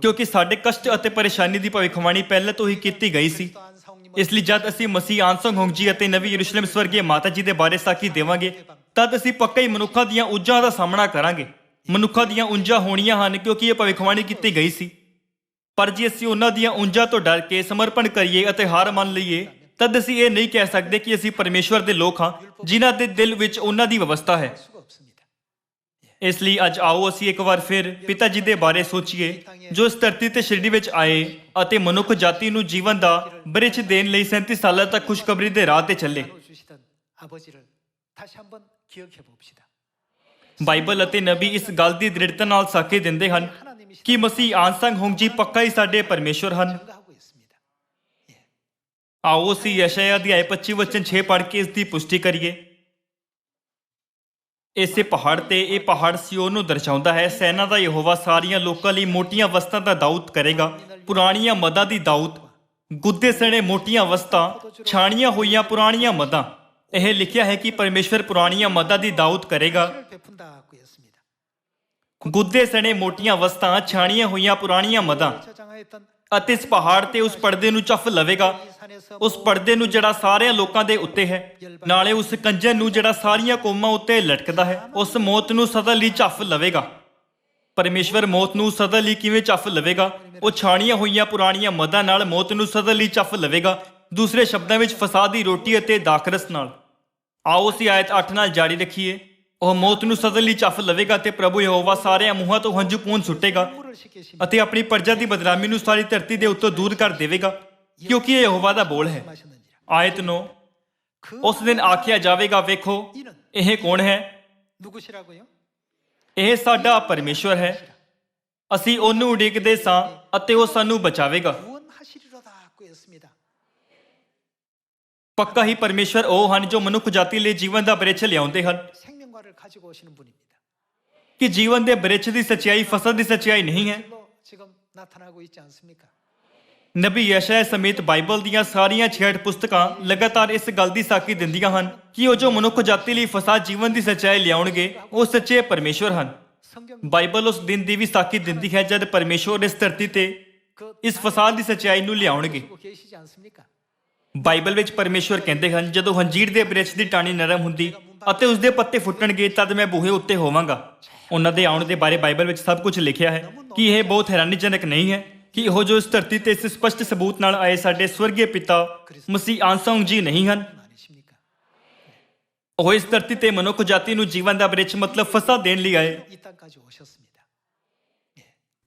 ਕਿਉਂਕਿ ਸਾਡੇ ਕਸ਼ਟ ਅਤੇ ਪਰੇਸ਼ਾਨੀ ਦੀ ਭਵਿੱਖਬਾਣੀ ਪਹਿਲਾਂ ਤੋਂ ਹੀ ਕੀਤੀ ਗਈ ਸੀ। 또한 사옥님은 ਇਸ ਲਈ ਜਦ ਅਸੀਂ ਮਸੀਹ ਆਨਸੰਗ ਹੋਂਗ ਜੀ ਅਤੇ ਨਵੀਂ ਯਰੂਸ਼ਲਮ ਸਵਰਗੀ ਮਾਤਾ ਜੀ ਦੇ ਬਾਰੇ ਸਾਖੀ ਦੇਵਾਂਗੇ, ਤਦ ਅਸੀਂ ਪੱਕਾ ਹੀ ਮਨੁੱਖਾਂ ਦੀਆਂ ਉਜਾਂ ਦਾ ਸਾਹਮਣਾ ਕਰਾਂਗੇ। ਮਨੁੱਖਾਂ ਦੀਆਂ ਉੰਜਾਂ ਹੋਣੀਆਂ ਹਨ ਕਿਉਂਕਿ ਇਹ ਭਵਿੱਖਬਾਣੀ ਕੀਤੀ ਗਈ ਸੀ। ਪਰ ਜੇ ਅਸੀਂ ਉਹਨਾਂ ਦੀਆਂ ਉੰਜਾਂ ਤੋਂ ਡਰ ਕੇ ਸਮਰਪਣ ਕਰੀਏ ਅਤੇ ਹਾਰ ਮੰਨ ਲਈਏ, ਤਦ ਅਸੀਂ ਇਹ ਨਹੀਂ ਕਹਿ ਸਕਦੇ ਕਿ ਅਸੀਂ ਪਰਮੇਸ਼ਵਰ ਦੇ ਲੋਕ ਹਾਂ ਜਿਨ੍ਹਾਂ ਦੇ ਦਿਲ ਵਿੱਚ ਉਹਨਾਂ ਦੀ ਵਿਵਸਥਾ ਹੈ। 수가 없습니다. ਇਸ ਲਈ ਅੱਜ ਆਓ ਅਸੀਂ ਇੱਕ ਵਾਰ ਫਿਰ ਪਿਤਾ ਜੀ ਦੇ ਬਾਰੇ ਸੋਚੀਏ, ਜੋ ਇਸ ਧਰਤੀ ਤੇ ਸ਼ਿਰਡੀ ਵਿੱਚ ਆਏ ਅਤੇ ਮਨੁੱਖ ਜਾਤੀ ਨੂੰ ਜੀਵਨ ਦਾ ਬ੍ਰਿਛ ਦੇਣ ਲਈ 37 ਸਾਲਾਂ ਤੱਕ ਖੁਸ਼ਖਬਰੀ ਦੇ ਰਾਹ ਤੇ ਚੱਲੇ। 나눠주시던 아버지를 다시 한번 기억해 봅시다. ਬਾਈਬਲ ਅਤੇ ਨਬੀ ਇਸ ਗੱਲ ਦੀ ਦ੍ਰਿੜਤਾ ਨਾਲ ਸਾਖੀ ਦਿੰਦੇ ਹਨ ਕਿ ਮਸੀਹ ਆਨਸੰਗ ਹੋਂਗ ਜੀ ਪੱਕਾ ਹੀ ਸਾਡੇ ਪਰਮੇਸ਼ਵਰ ਹਨ। 증거하고 있습니다. ਆਓ ਅਸੀਂ ਯਸ਼ਯਾ ਦੀ 25 ਵਚਨ 6 ਪੜ੍ਹ ਕੇ ਇਸ ਦੀ ਪੁਸ਼ਟੀ ਕਰੀਏ। ਇਸੇ ਪਹਾੜ ਤੇ, ਇਹ ਪਹਾੜ ਸਿਯੋਨ ਨੂੰ ਦਰਸਾਉਂਦਾ ਹੈ, ਸੈਨਾ ਦਾ ਯਹੋਵਾ ਸਾਰੀਆਂ ਲੋਕਾਂ ਲਈ ਮੋਟੀਆਂ ਵਸਤਾਂ ਦਾ ਦਾਊਦ ਕਰੇਗਾ। ਪੁਰਾਣੀਆਂ ਮਦਾਂ ਦੀ ਦਾਊਦ, ਗੁੱਦੇ ਸਣੇ ਮੋਟੀਆਂ ਵਸਤਾਂ, ਛਾਣੀਆਂ ਹੋਈਆਂ ਪੁਰਾਣੀਆਂ ਮਦਾਂ। ਇਹ ਲਿਖਿਆ ਹੈ ਕਿ ਪਰਮੇਸ਼ਵਰ ਪੁਰਾਣੀਆਂ ਮਦਾਂ ਦੀ ਦਾਊਦ ਕਰੇਗਾ। 를 베푼다고 했습니다. ਗੁੱਦੇ ਸਣੇ ਮੋਟੀਆਂ ਵਸਤਾਂ, ਛਾਣੀਆਂ ਹੋਈਆਂ ਪੁਰਾਣੀਆਂ ਮਦਾਂ। 저장하였던 ਅਤੇ ਇਸ ਪਹਾੜ ਤੇ ਉਸ ਪਰਦੇ ਨੂੰ ਚੱਫ ਲਵੇਗਾ, 이 산에서 ਉਸ ਪਰਦੇ ਨੂੰ ਜਿਹੜਾ ਸਾਰਿਆਂ ਲੋਕਾਂ ਦੇ ਉੱਤੇ ਹੈ, ਨਾਲੇ ਉਸ ਕੰਜਰ ਨੂੰ ਜਿਹੜਾ ਸਾਰੀਆਂ ਕੌਮਾਂ ਉੱਤੇ ਲਟਕਦਾ ਹੈ। ਉਸ ਮੌਤ ਨੂੰ ਸਦਾ ਲਈ ਚੱਫ ਲਵੇਗਾ। ਪਰਮੇਸ਼ਵਰ ਮੌਤ ਨੂੰ ਸਦਾ ਲਈ ਕਿਵੇਂ ਚੱਫ ਲਵੇਗਾ? ਉਹ ਛਾਣੀਆਂ ਹੋਈਆਂ ਪੁਰਾਣੀਆਂ ਮਦਾਂ ਨਾਲ ਮੌਤ ਨੂੰ ਸਦਾ ਲਈ ਚੱਫ ਲਵੇਗਾ। ਦੂਸਰੇ ਸ਼ਬਦਾਂ ਵਿੱਚ ਫਸਾਦ ਦੀ ਰੋਟੀ ਅਤੇ ਦਾਖਰਸ ਨਾਲ। ਆਓ ਅਸੀਂ ਆਇਤ 8 ਨਾਲ ਜਾਰੀ ਰੱਖੀਏ। ਉਹ ਮੌਤ ਨੂੰ ਸਦਾ ਲਈ ਚੱਫ ਲਵੇਗਾ ਤੇ ਪ੍ਰਭੂ ਯਹੋਵਾ ਸਾਰਿਆਂ ਮੂੰਹਾਂ ਤੋਂ ਹੰਝੂ ਪੂੰਝ ਸੁੱਟੇਗਾ 물을 씻기십니다. ਅਤੇ ਆਪਣੀ ਪ੍ਰਜਾ ਦੀ ਬਦਨਾਮੀ ਨੂੰ ਸਾਰੀ ਧਰਤੀ ਦੇ ਉੱਤੋਂ ਦੂਰ ਕਰ ਦੇਵੇਗਾ, ਕਿਉਂਕਿ ਇਹ ਯਹੋਵਾ ਦਾ ਬੋਲ ਹੈ। 말씀하셨느니라. ਆਇਤ 9, ਉਸ ਦਿਨ ਆਖਿਆ ਜਾਵੇਗਾ, ਵੇਖੋ ਇਹ ਕੌਣ ਹੈ? 누구시라고요? ਇਹ ਸਾਡਾ ਪਰਮੇਸ਼ਵਰ ਹੈ। ਅਸੀਂ ਉਹਨੂੰ ਉਡੀਕਦੇ ਸਾਂ ਅਤੇ ਉਹ ਸਾਨੂੰ ਬਚਾਵੇਗਾ। 구원하시리로다고 했습니다. ਪੱਕਾ ਹੀ ਪਰਮੇਸ਼ਵਰ ਉਹ ਹਨ ਜੋ ਮਨੁੱਖ ਜਾਤੀ ਲਈ ਜੀਵਨ ਦਾ ਬ੍ਰਿਛ ਲਿਆਉਂਦੇ ਹਨ। 생명과를 가지고 오시는 분입니다. ਕਿ ਜੀਵਨ ਦੇ ਬ੍ਰਿਛ ਦੀ ਸੱਚਾਈ ਫਸਲ ਦੀ ਸੱਚਾਈ ਨਹੀਂ ਹੈ। 실로 지금 나타나고 있지 않습니까? ਨਬੀ ਯਸ਼ਯਾ ਸਮੇਤ ਬਾਈਬਲ ਦੀਆਂ ਸਾਰੀਆਂ 66 ਪੁਸਤਕਾਂ ਲਗਾਤਾਰ ਇਸ ਗੱਲ ਦੀ ਸਾਖੀ ਦਿੰਦੀਆਂ ਹਨ ਕਿ ਉਹ ਜੋ ਮਨੁੱਖ ਜਾਤੀ ਲਈ ਫਸਾਦ ਜੀਵਨ ਦੀ ਸੱਚਾਈ ਲਿਆਉਣਗੇ, ਉਹ ਸੱਚੇ ਪਰਮੇਸ਼ਵਰ ਹਨ। 성경 ਬਾਈਬਲ ਉਸ ਦਿਨ ਦੀ ਵੀ ਸਾਖੀ ਦਿੰਦੀ ਹੈ ਜਦ ਪਰਮੇਸ਼ਵਰ ਇਸ ਧਰਤੀ ਤੇ 그 ਇਸ ਫਸਾਦ ਦੀ ਸੱਚਾਈ ਨੂੰ ਲਿਆਉਣਗੇ। 가지고 계시지 않습니까? ਬਾਈਬਲ ਵਿੱਚ ਪਰਮੇਸ਼ਵਰ ਕਹਿੰਦੇ ਹਨ, ਜਦੋਂ ਹੰਜੀਰ ਦੇ ਬ੍ਰਿਛ ਦੀ ਟਾਹਣੀ ਨਰਮ ਹੁੰਦੀ ਅਤੇ ਉਸਦੇ ਪੱਤੇ ਫੁੱਟਣਗੇ, ਤਦ ਮੈਂ ਬੂਹੇ ਉੱਤੇ ਹੋਵਾਂਗਾ। ਉਹਨਾਂ ਦੇ ਆਉਣ ਦੇ ਬਾਰੇ ਬਾਈਬਲ ਵਿੱਚ ਸਭ ਕੁਝ ਲਿਖਿਆ ਹੈ। ਕੀ ਇਹ ਬਹੁਤ ਹੈਰਾਨੀਜਨਕ ਨਹੀਂ ਹੈ ਕਿ ਉਹ ਜੋ ਇਸ ਧਰਤੀ ਤੇ ਇਸ ਸਪਸ਼ਟ ਸਬੂਤ ਨਾਲ ਆਏ ਸਾਡੇ ਸਵਰਗੀ ਪਿਤਾ ਮਸੀਹ ਆਨਸੰਗ ਜੀ ਨਹੀਂ ਹਨ? 아니십니까? ਉਹ ਇਸ ਧਰਤੀ ਤੇ ਮਨੁੱਖ ਜਾਤੀ ਨੂੰ ਜੀਵਨ ਦਾ ਬ੍ਰਿਛ ਮਤਲਬ ਫਸਾ ਦੇਣ ਲਈ ਆਏ। 이 땅까지 오셨습니다.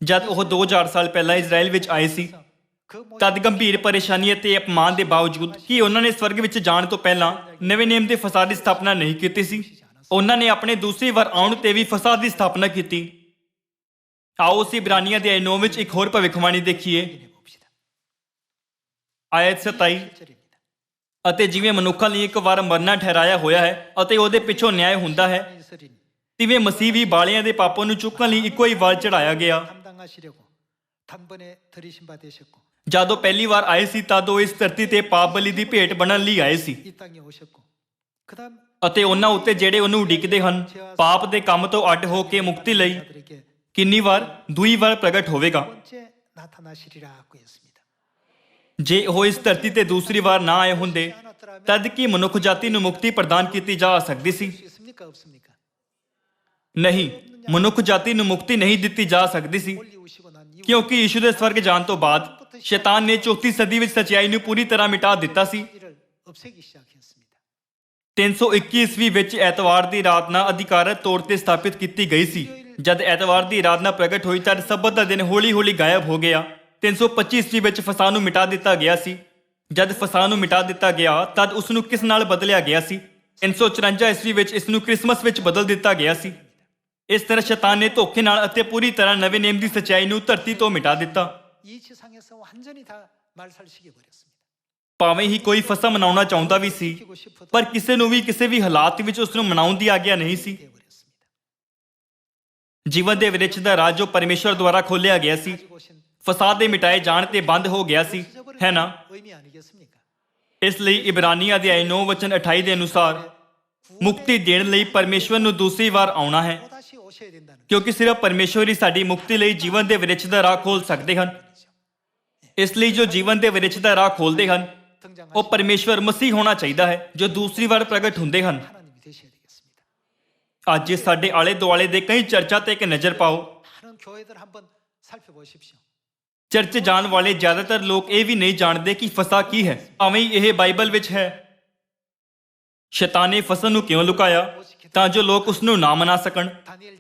ਜਦ ਉਹ 2000 ਸਾਲ ਪਹਿਲਾਂ ਇਜ਼ਰਾਈਲ ਵਿੱਚ ਆਏ ਸੀ, 그 모든 ਤਦ ਗੰਭੀਰ ਪਰੇਸ਼ਾਨੀ ਅਤੇ ਅਪਮਾਨ ਦੇ ਬਾਵਜੂਦ ਕਿ ਉਹਨਾਂ ਨੇ ਸਵਰਗ ਵਿੱਚ ਜਾਣ ਤੋਂ ਪਹਿਲਾਂ ਨਵੇਂ ਨੇਮ ਦੇ ਫਸਾਦ ਦੀ ਸਥਾਪਨਾ ਨਹੀਂ ਕੀਤੀ ਸੀ, ਉਹਨਾਂ ਨੇ ਆਪਣੇ ਦੂਸਰੀ ਵਾਰ ਆਉਣ ਤੇ ਵੀ ਫਸਾਦ ਦੀ ਸਥਾਪਨਾ ਕੀਤੀ। ਆਓ ਅਸੀਂ ਇਬਰਾਨੀਆਂ ਦੇ 9 ਵਿੱਚ ਇੱਕ ਹੋਰ ਭਵਿੱਖਬਾਣੀ ਦੇਖੀਏ, 확인해 봅시다. ਆਇਤ 27। 7절입니다. ਅਤੇ ਜਿਵੇਂ ਮਨੁੱਖਾਂ ਲਈ ਇੱਕ ਵਾਰ ਮਰਨਾ ਠਹਿਰਾਇਆ ਹੋਇਆ ਹੈ ਅਤੇ ਉਹਦੇ ਪਿੱਛੋਂ ਨਿਆਂ ਹੁੰਦਾ ਹੈ, 이스라엘이 ਤਿਵੇਂ ਮਸੀਹ ਵੀ ਬਾਲਿਆਂ ਦੇ ਪਾਪਾਂ ਨੂੰ ਚੁੱਕਣ ਲਈ ਇੱਕੋ ਹੀ ਵਾਰ ਚੜਾਇਆ ਗਿਆ। 담당하시려고 단번에 들이신 바 되셨고 ਜਦੋਂ ਪਹਿਲੀ ਵਾਰ ਆਏ ਸੀ ਤਦ ਉਹ ਇਸ ਧਰਤੀ ਤੇ ਪਾਪ ਬਲੀ ਦੀ ਭੇਟ ਬਣਨ ਲਈ ਆਏ ਸੀ 이 땅에 오셨고 그다음 ਅਤੇ ਉਹਨਾਂ ਉੱਤੇ ਜਿਹੜੇ ਉਹਨੂੰ ਉਡੀਕਦੇ ਹਨ ਪਾਪ ਦੇ ਕੰਮ ਤੋਂ ਅੱਡ ਹੋ ਕੇ ਮੁਕਤੀ ਲਈ 자들에게 ਕਿੰਨੀ ਵਾਰ? ਦੂਈ ਵਾਰ ਪ੍ਰਗਟ ਹੋਵੇਗਾ। 두 번째 나타나시리라고 했습니다. ਜੇ ਉਹ ਇਸ ਧਰਤੀ ਤੇ ਦੂਸਰੀ ਵਾਰ ਨਾ ਆਏ ਹੁੰਦੇ ਤਦ ਕੀ ਮਨੁੱਖ ਜਾਤੀ ਨੂੰ ਮੁਕਤੀ ਪ੍ਰਦਾਨ ਕੀਤੀ ਜਾ ਸਕਦੀ ਸੀ? 수 있습니까? 없습니까? ਨਹੀਂ, ਮਨੁੱਖ ਜਾਤੀ ਨੂੰ ਮੁਕਤੀ ਨਹੀਂ ਦਿੱਤੀ ਜਾ ਸਕਦੀ ਸੀ, 올리우시고 난 이후 ਕਿਉਂਕਿ ਯਿਸੂ ਦੇ ਸਵਰਗ ਜਾਣ ਤੋਂ ਬਾਅਦ ਸ਼ੈਤਾਨ ਨੇ 34 ਸਦੀ ਵਿੱਚ ਸੱਚਾਈ ਨੂੰ ਪੂਰੀ ਤਰ੍ਹਾਂ ਮਿਟਾ ਦਿੱਤਾ ਸੀ। 이를 없애기 시작했습니다. 321 ਈਸਵੀ ਵਿੱਚ ਐਤਵਾਰ ਦੀ ਆਰਾਧਨਾ ਅਧਿਕਾਰਤ ਤੌਰ ਤੇ ਸਥਾਪਿਤ ਕੀਤੀ ਗਈ ਸੀ। ਜਦ ਐਤਵਾਰ ਦੀ ਆਰਾਧਨਾ ਪ੍ਰਗਟ ਹੋਈ ਤਦ ਸਬਤ ਦਾ ਦਿਨ ਹੌਲੀ-ਹੌਲੀ ਗਾਇਬ ਹੋ ਗਿਆ। 325 ਈਸਵੀ ਵਿੱਚ ਫਸਾਹ ਨੂੰ ਮਿਟਾ ਦਿੱਤਾ ਗਿਆ ਸੀ। ਜਦ ਫਸਾਹ ਨੂੰ ਮਿਟਾ ਦਿੱਤਾ ਗਿਆ ਤਦ ਉਸ ਨੂੰ ਕਿਸ ਨਾਲ ਬਦਲਿਆ ਗਿਆ ਸੀ? 354 ਈਸਵੀ ਵਿੱਚ ਇਸ ਨੂੰ ਕ੍ਰਿਸਮਸ ਵਿੱਚ ਬਦਲ ਦਿੱਤਾ ਗਿਆ ਸੀ। ਇਸ ਤਰ੍ਹਾਂ ਸ਼ੈਤਾਨ ਨੇ ਧੋਖੇ ਨਾਲ ਅਤੇ ਪੂਰੀ ਤਰ੍ਹਾਂ ਨਵੇਂ ਨੇਮ ਦੀ ਸੱਚਾਈ ਨੂੰ ਧਰਤੀ ਤੋਂ ਮਿਟਾ ਦਿੱਤਾ। 이 지상에서 완전히 다 말살시켜 버렸습니다. ਭਾਵੇਂ ਹੀ ਕੋਈ ਫਸਾ ਮਨਾਉਣਾ ਚਾਹੁੰਦਾ ਵੀ ਸੀ, 지키고 싶어도 ਪਰ ਕਿਸੇ ਨੂੰ ਵੀ ਕਿਸੇ ਵੀ ਹਾਲਾਤ ਵਿੱਚ ਉਸ ਨੂੰ ਮਨਾਉਣ ਦੀ ਆਗਿਆ ਨਹੀਂ ਸੀ। 되어 버렸습니다. ਜੀਵਨ ਦੇ ਵਿਰਛ ਦਾ ਰਾਜ ਜੋ ਪਰਮੇਸ਼ਵਰ ਦੁਆਰਾ ਖੋਲ੍ਹਿਆ ਗਿਆ ਸੀ, 가지고 오신 ਫਸਾਦ ਦੇ ਮਿਟਾਏ ਜਾਣ ਤੇ ਬੰਦ ਹੋ ਗਿਆ ਸੀ, ਹੈ ਨਾ? 의미 아니겠습니까? ਇਸ ਲਈ ਇਬਰਾਨੀਆਂ ਅਧਿਆਇ 9 ਵਚਨ 28 ਦੇ ਅਨੁਸਾਰ ਮੁਕਤੀ ਦੇਣ ਲਈ ਪਰਮੇਸ਼ਵਰ ਨੂੰ ਦੂਸਰੀ ਵਾਰ ਆਉਣਾ ਹੈ, 또다시 오셔야 된다는 ਕਿਉਂਕਿ ਸਿਰਫ ਪਰਮੇਸ਼ਵਰ ਹੀ ਸਾਡੀ ਮੁਕਤੀ ਲਈ ਜੀਵਨ ਦੇ ਵਿਰਛ ਦਾ ਰਾਹ ਖੋਲ ਸਕਦੇ ਹਨ। ਇਸ ਲਈ ਜੋ ਜੀਵਨ ਦੇ ਵਿਰਛ ਦਾ ਰਾਹ ਖੋਲਦੇ ਹਨ 등장하신 ਉਹ ਪਰਮੇਸ਼ਵਰ ਮਸੀਹ ਹੋਣਾ ਚਾਹੀਦਾ ਹੈ, ਜੋ ਦੂਸਰੀ ਵਾਰ ਪ੍ਰਗਟ ਹੁੰਦੇ ਹਨ। 하나님이 되셔야 되겠습니다. ਅੱਜ ਸਾਡੇ ਆਲੇ ਦੁਆਲੇ ਦੇ ਕਈ ਚਰਚਾਂ ਤੇ ਇੱਕ ਨਜ਼ਰ ਪਾਓ। 많은 교회들 한번 살펴보십시오. ਚਰਚ ਜਾਣ ਵਾਲੇ ਜ਼ਿਆਦਾਤਰ ਲੋਕ ਇਹ ਵੀ ਨਹੀਂ ਜਾਣਦੇ ਕਿ ਫਸਾ ਕੀ ਹੈ। ਭਾਵੇਂ ਹੀ ਇਹ ਬਾਈਬਲ ਵਿੱਚ ਹੈ। ਸ਼ੈਤਾਨ ਨੇ ਫਸਲ ਨੂੰ ਕਿਉਂ ਲੁਕਾਇਆ? ਤਾਂ ਜੋ ਲੋਕ ਉਸ ਨੂੰ ਨਾ ਮਨਾ ਸਕਣ।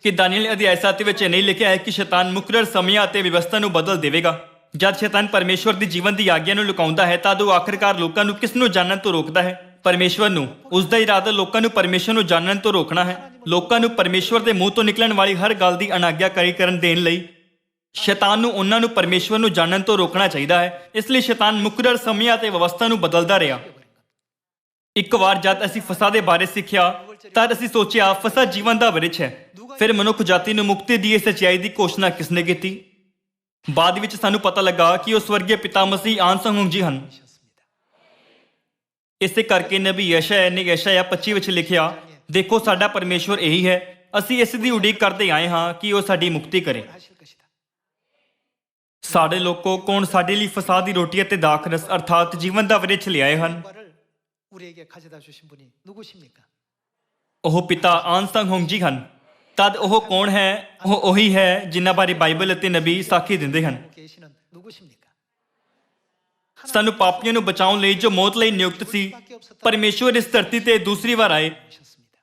ਕਿ ਦਾਨੀਏਲ ਅਧਿਆਇ 7 ਵਿੱਚ ਨਹੀਂ ਲਿਖਿਆ ਹੈ ਕਿ ਸ਼ੈਤਾਨ ਮੁਕਰਰ ਸਮਿਆਂ ਅਤੇ ਵਿਵਸਥਾ ਨੂੰ ਬਦਲ ਦੇਵੇਗਾ। ਜਦ ਸ਼ੈਤਾਨ ਪਰਮੇਸ਼ਵਰ ਦੀ ਜੀਵਨ ਦੀ ਆਗਿਆ ਨੂੰ ਲੁਕਾਉਂਦਾ ਹੈ ਤਦ ਉਹ ਆਖਰਕਾਰ ਲੋਕਾਂ ਨੂੰ ਕਿਸ ਨੂੰ ਜਾਣਨ ਤੋਂ ਰੋਕਦਾ ਹੈ? ਪਰਮੇਸ਼ਵਰ ਨੂੰ। ਉਸ ਦਾ ਇਰਾਦਾ ਲੋਕਾਂ ਨੂੰ ਪਰਮੇਸ਼ਵਰ ਨੂੰ ਜਾਣਨ ਤੋਂ ਰੋਕਣਾ ਹੈ। ਲੋਕਾਂ ਨੂੰ ਪਰਮੇਸ਼ਵਰ ਦੇ ਮੂੰਹ ਤੋਂ ਨਿਕਲਣ ਵਾਲੀ ਹਰ ਗੱਲ ਦੀ ਅਨਾਗਿਆਕਾਰੀ ਕਰਨ ਦੇਣ ਲਈ ਸ਼ੈਤਾਨ ਨੂੰ ਉਹਨਾਂ ਨੂੰ ਪਰਮੇਸ਼ਵਰ ਨੂੰ ਜਾਣਨ ਤੋਂ ਰੋਕਣਾ ਚਾਹੀਦਾ ਹੈ। ਇਸ ਲਈ ਸ਼ੈਤਾਨ ਮੁਕਰਰ ਸਮਿਆਂ ਅਤੇ ਵਿਵਸਥਾ ਨੂੰ ਬਦਲਦਾ ਰਿਹਾ। ਇੱਕ ਵਾਰ ਜਦ ਅਸੀਂ ਫਸਾ ਦੇ ਬਾਰੇ ਸਿੱਖਿਆ ਤਦ ਅਸੀਂ ਸੋਚਿਆ ਫਸਾ ਜੀਵਨ ਦਾ ਵਿਰਛ ਹੈ। ਫਿਰ ਮਨੁੱਖ ਜਾਤੀ ਨੂੰ ਮੁਕਤੀ ਦੀ ਇਹ ਸੱਚਾਈ ਦੀ ਘੋਸ਼ਣਾ ਕਿਸਨੇ ਕੀਤੀ? ਬਾਅਦ ਵਿੱਚ ਸਾਨੂੰ ਪਤਾ ਲੱਗਾ ਕਿ ਉਹ ਸਵਰਗੀ ਪਿਤਾ ਮਸੀਹ ਆਨਸੰਗ ਜੀ ਹਨ। 오셨습니다. ਇਸੇ ਕਰਕੇ ਨਬੀ ਯਸ਼ਯਾਹ ਨੇ ਯਸ਼ਯਾਹ 25 ਵਿੱਚ ਲਿਖਿਆ, ਦੇਖੋ ਸਾਡਾ ਪਰਮੇਸ਼ਵਰ ਇਹੀ ਹੈ, ਅਸੀਂ ਇਸ ਦੀ ਉਡੀਕ ਕਰਦੇ ਆਏ ਹਾਂ ਕਿ ਉਹ ਸਾਡੀ ਮੁਕਤੀ ਕਰੇ। 하실 것이다. ਸਾਡੇ ਲੋਕੋ ਕੌਣ ਸਾਡੇ ਲਈ ਫਸਾਦ ਦੀ ਰੋਟੀ ਅਤੇ ਦਾਖਰਸ ਅਰਥਾਤ ਜੀਵਨ ਦਾ ਵਿਰਛ ਲਿਆਏ ਹਨ? 바를 우리에게 가져다 주신 분이 누구십니까? ਉਹ ਪਿਤਾ ਆਨਸੰਗ ਜੀ ਹਨ। ਤਦ ਉਹ ਕੌਣ ਹੈ? ਉਹ ਉਹੀ ਹੈ ਜਿਨ੍ਹਾਂ ਬਾਰੇ ਬਾਈਬਲ ਅਤੇ ਨਬੀ ਸਾਖੀ ਦਿੰਦੇ ਹਨ। 계시는 누구십니까? ਸਾਨੂੰ ਪਾਪੀਆਂ ਨੂੰ ਬਚਾਉਣ ਲਈ ਜੋ ਮੌਤ ਲਈ ਨਿਯੁਕਤ ਸੀ, ਪਰਮੇਸ਼ਵਰ ਇਸ ਧਰਤੀ ਤੇ ਦੂਸਰੀ ਵਾਰ ਆਏ। 오셨습니다.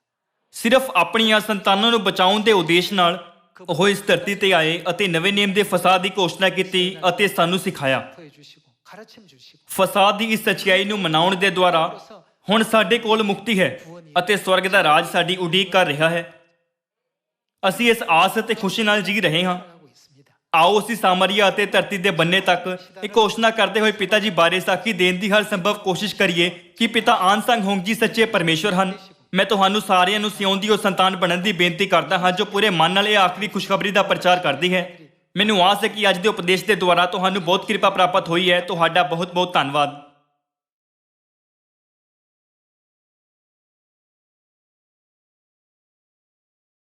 ਸਿਰਫ ਆਪਣੀਆਂ ਸੰਤਾਨਾਂ ਨੂੰ ਬਚਾਉਣ ਦੇ ਉਦੇਸ਼ ਨਾਲ ਉਹ ਇਸ ਧਰਤੀ ਤੇ ਆਏ ਅਤੇ ਨਵੇਂ ਨੇਮ ਦੇ ਫਸਾਦ ਦੀ ਘੋਸ਼ਣਾ ਕੀਤੀ ਅਤੇ ਸਾਨੂੰ ਸਿਖਾਇਆ। 보여 주시고 가르침 주시고 ਫਸਾਦ ਦੀ ਇਸ ਸੱਚਾਈ ਨੂੰ ਮਨਾਉਣ ਦੇ ਦੁਆਰਾ ਹੁਣ ਸਾਡੇ ਕੋਲ ਮੁਕਤੀ ਹੈ ਅਤੇ ਸਵਰਗ ਦਾ ਰਾਜ ਸਾਡੀ ਉਡੀਕ ਕਰ ਰਿਹਾ ਹੈ। ਅਸੀਂ ਇਸ ਆਸ ਅਤੇ ਖੁਸ਼ੀ ਨਾਲ ਜੀ ਰਹੇ ਹਾਂ। 하고 있습니다. ਆਓ ਅਸੀਂ ਸਾਮਰੀਆ ਅਤੇ ਧਰਤੀ ਦੇ ਬੰਨੇ ਤੱਕ ਇਹ ਘੋਸ਼ਣਾ ਕਰਦੇ ਹੋਏ ਪਿਤਾ ਜੀ ਬਾਰੇ ਸਾਖੀ ਦੇਣ ਦੀ ਹਰ ਸੰਭਵ ਕੋਸ਼ਿਸ਼ ਕਰੀਏ ਕਿ ਪਿਤਾ ਆਨਸੰਗ ਜੀ ਸੱਚੇ ਪਰਮੇਸ਼ਵਰ ਹਨ। ਮੈਂ ਤੁਹਾਨੂੰ ਸਾਰਿਆਂ ਨੂੰ ਸਿਓਨ ਦੀ ਉਹ ਸੰਤਾਨ ਬਣਨ ਦੀ ਬੇਨਤੀ ਕਰਦਾ ਹਾਂ ਜੋ ਪੂਰੇ ਮਨ ਨਾਲ ਇਹ ਆਖਰੀ ਖੁਸ਼ਖਬਰੀ ਦਾ ਪ੍ਰਚਾਰ ਕਰਦੀ ਹੈ। ਮੈਨੂੰ ਆਸ ਹੈ ਕਿ ਅੱਜ ਦੇ ਉਪਦੇਸ਼ ਦੇ ਦੁਆਰਾ ਤੁਹਾਨੂੰ ਬਹੁਤ ਕਿਰਪਾ ਪ੍ਰਾਪਤ ਹੋਈ ਹੈ। ਤੁਹਾਡਾ ਬਹੁਤ ਬਹੁਤ ਧੰਨਵਾਦ।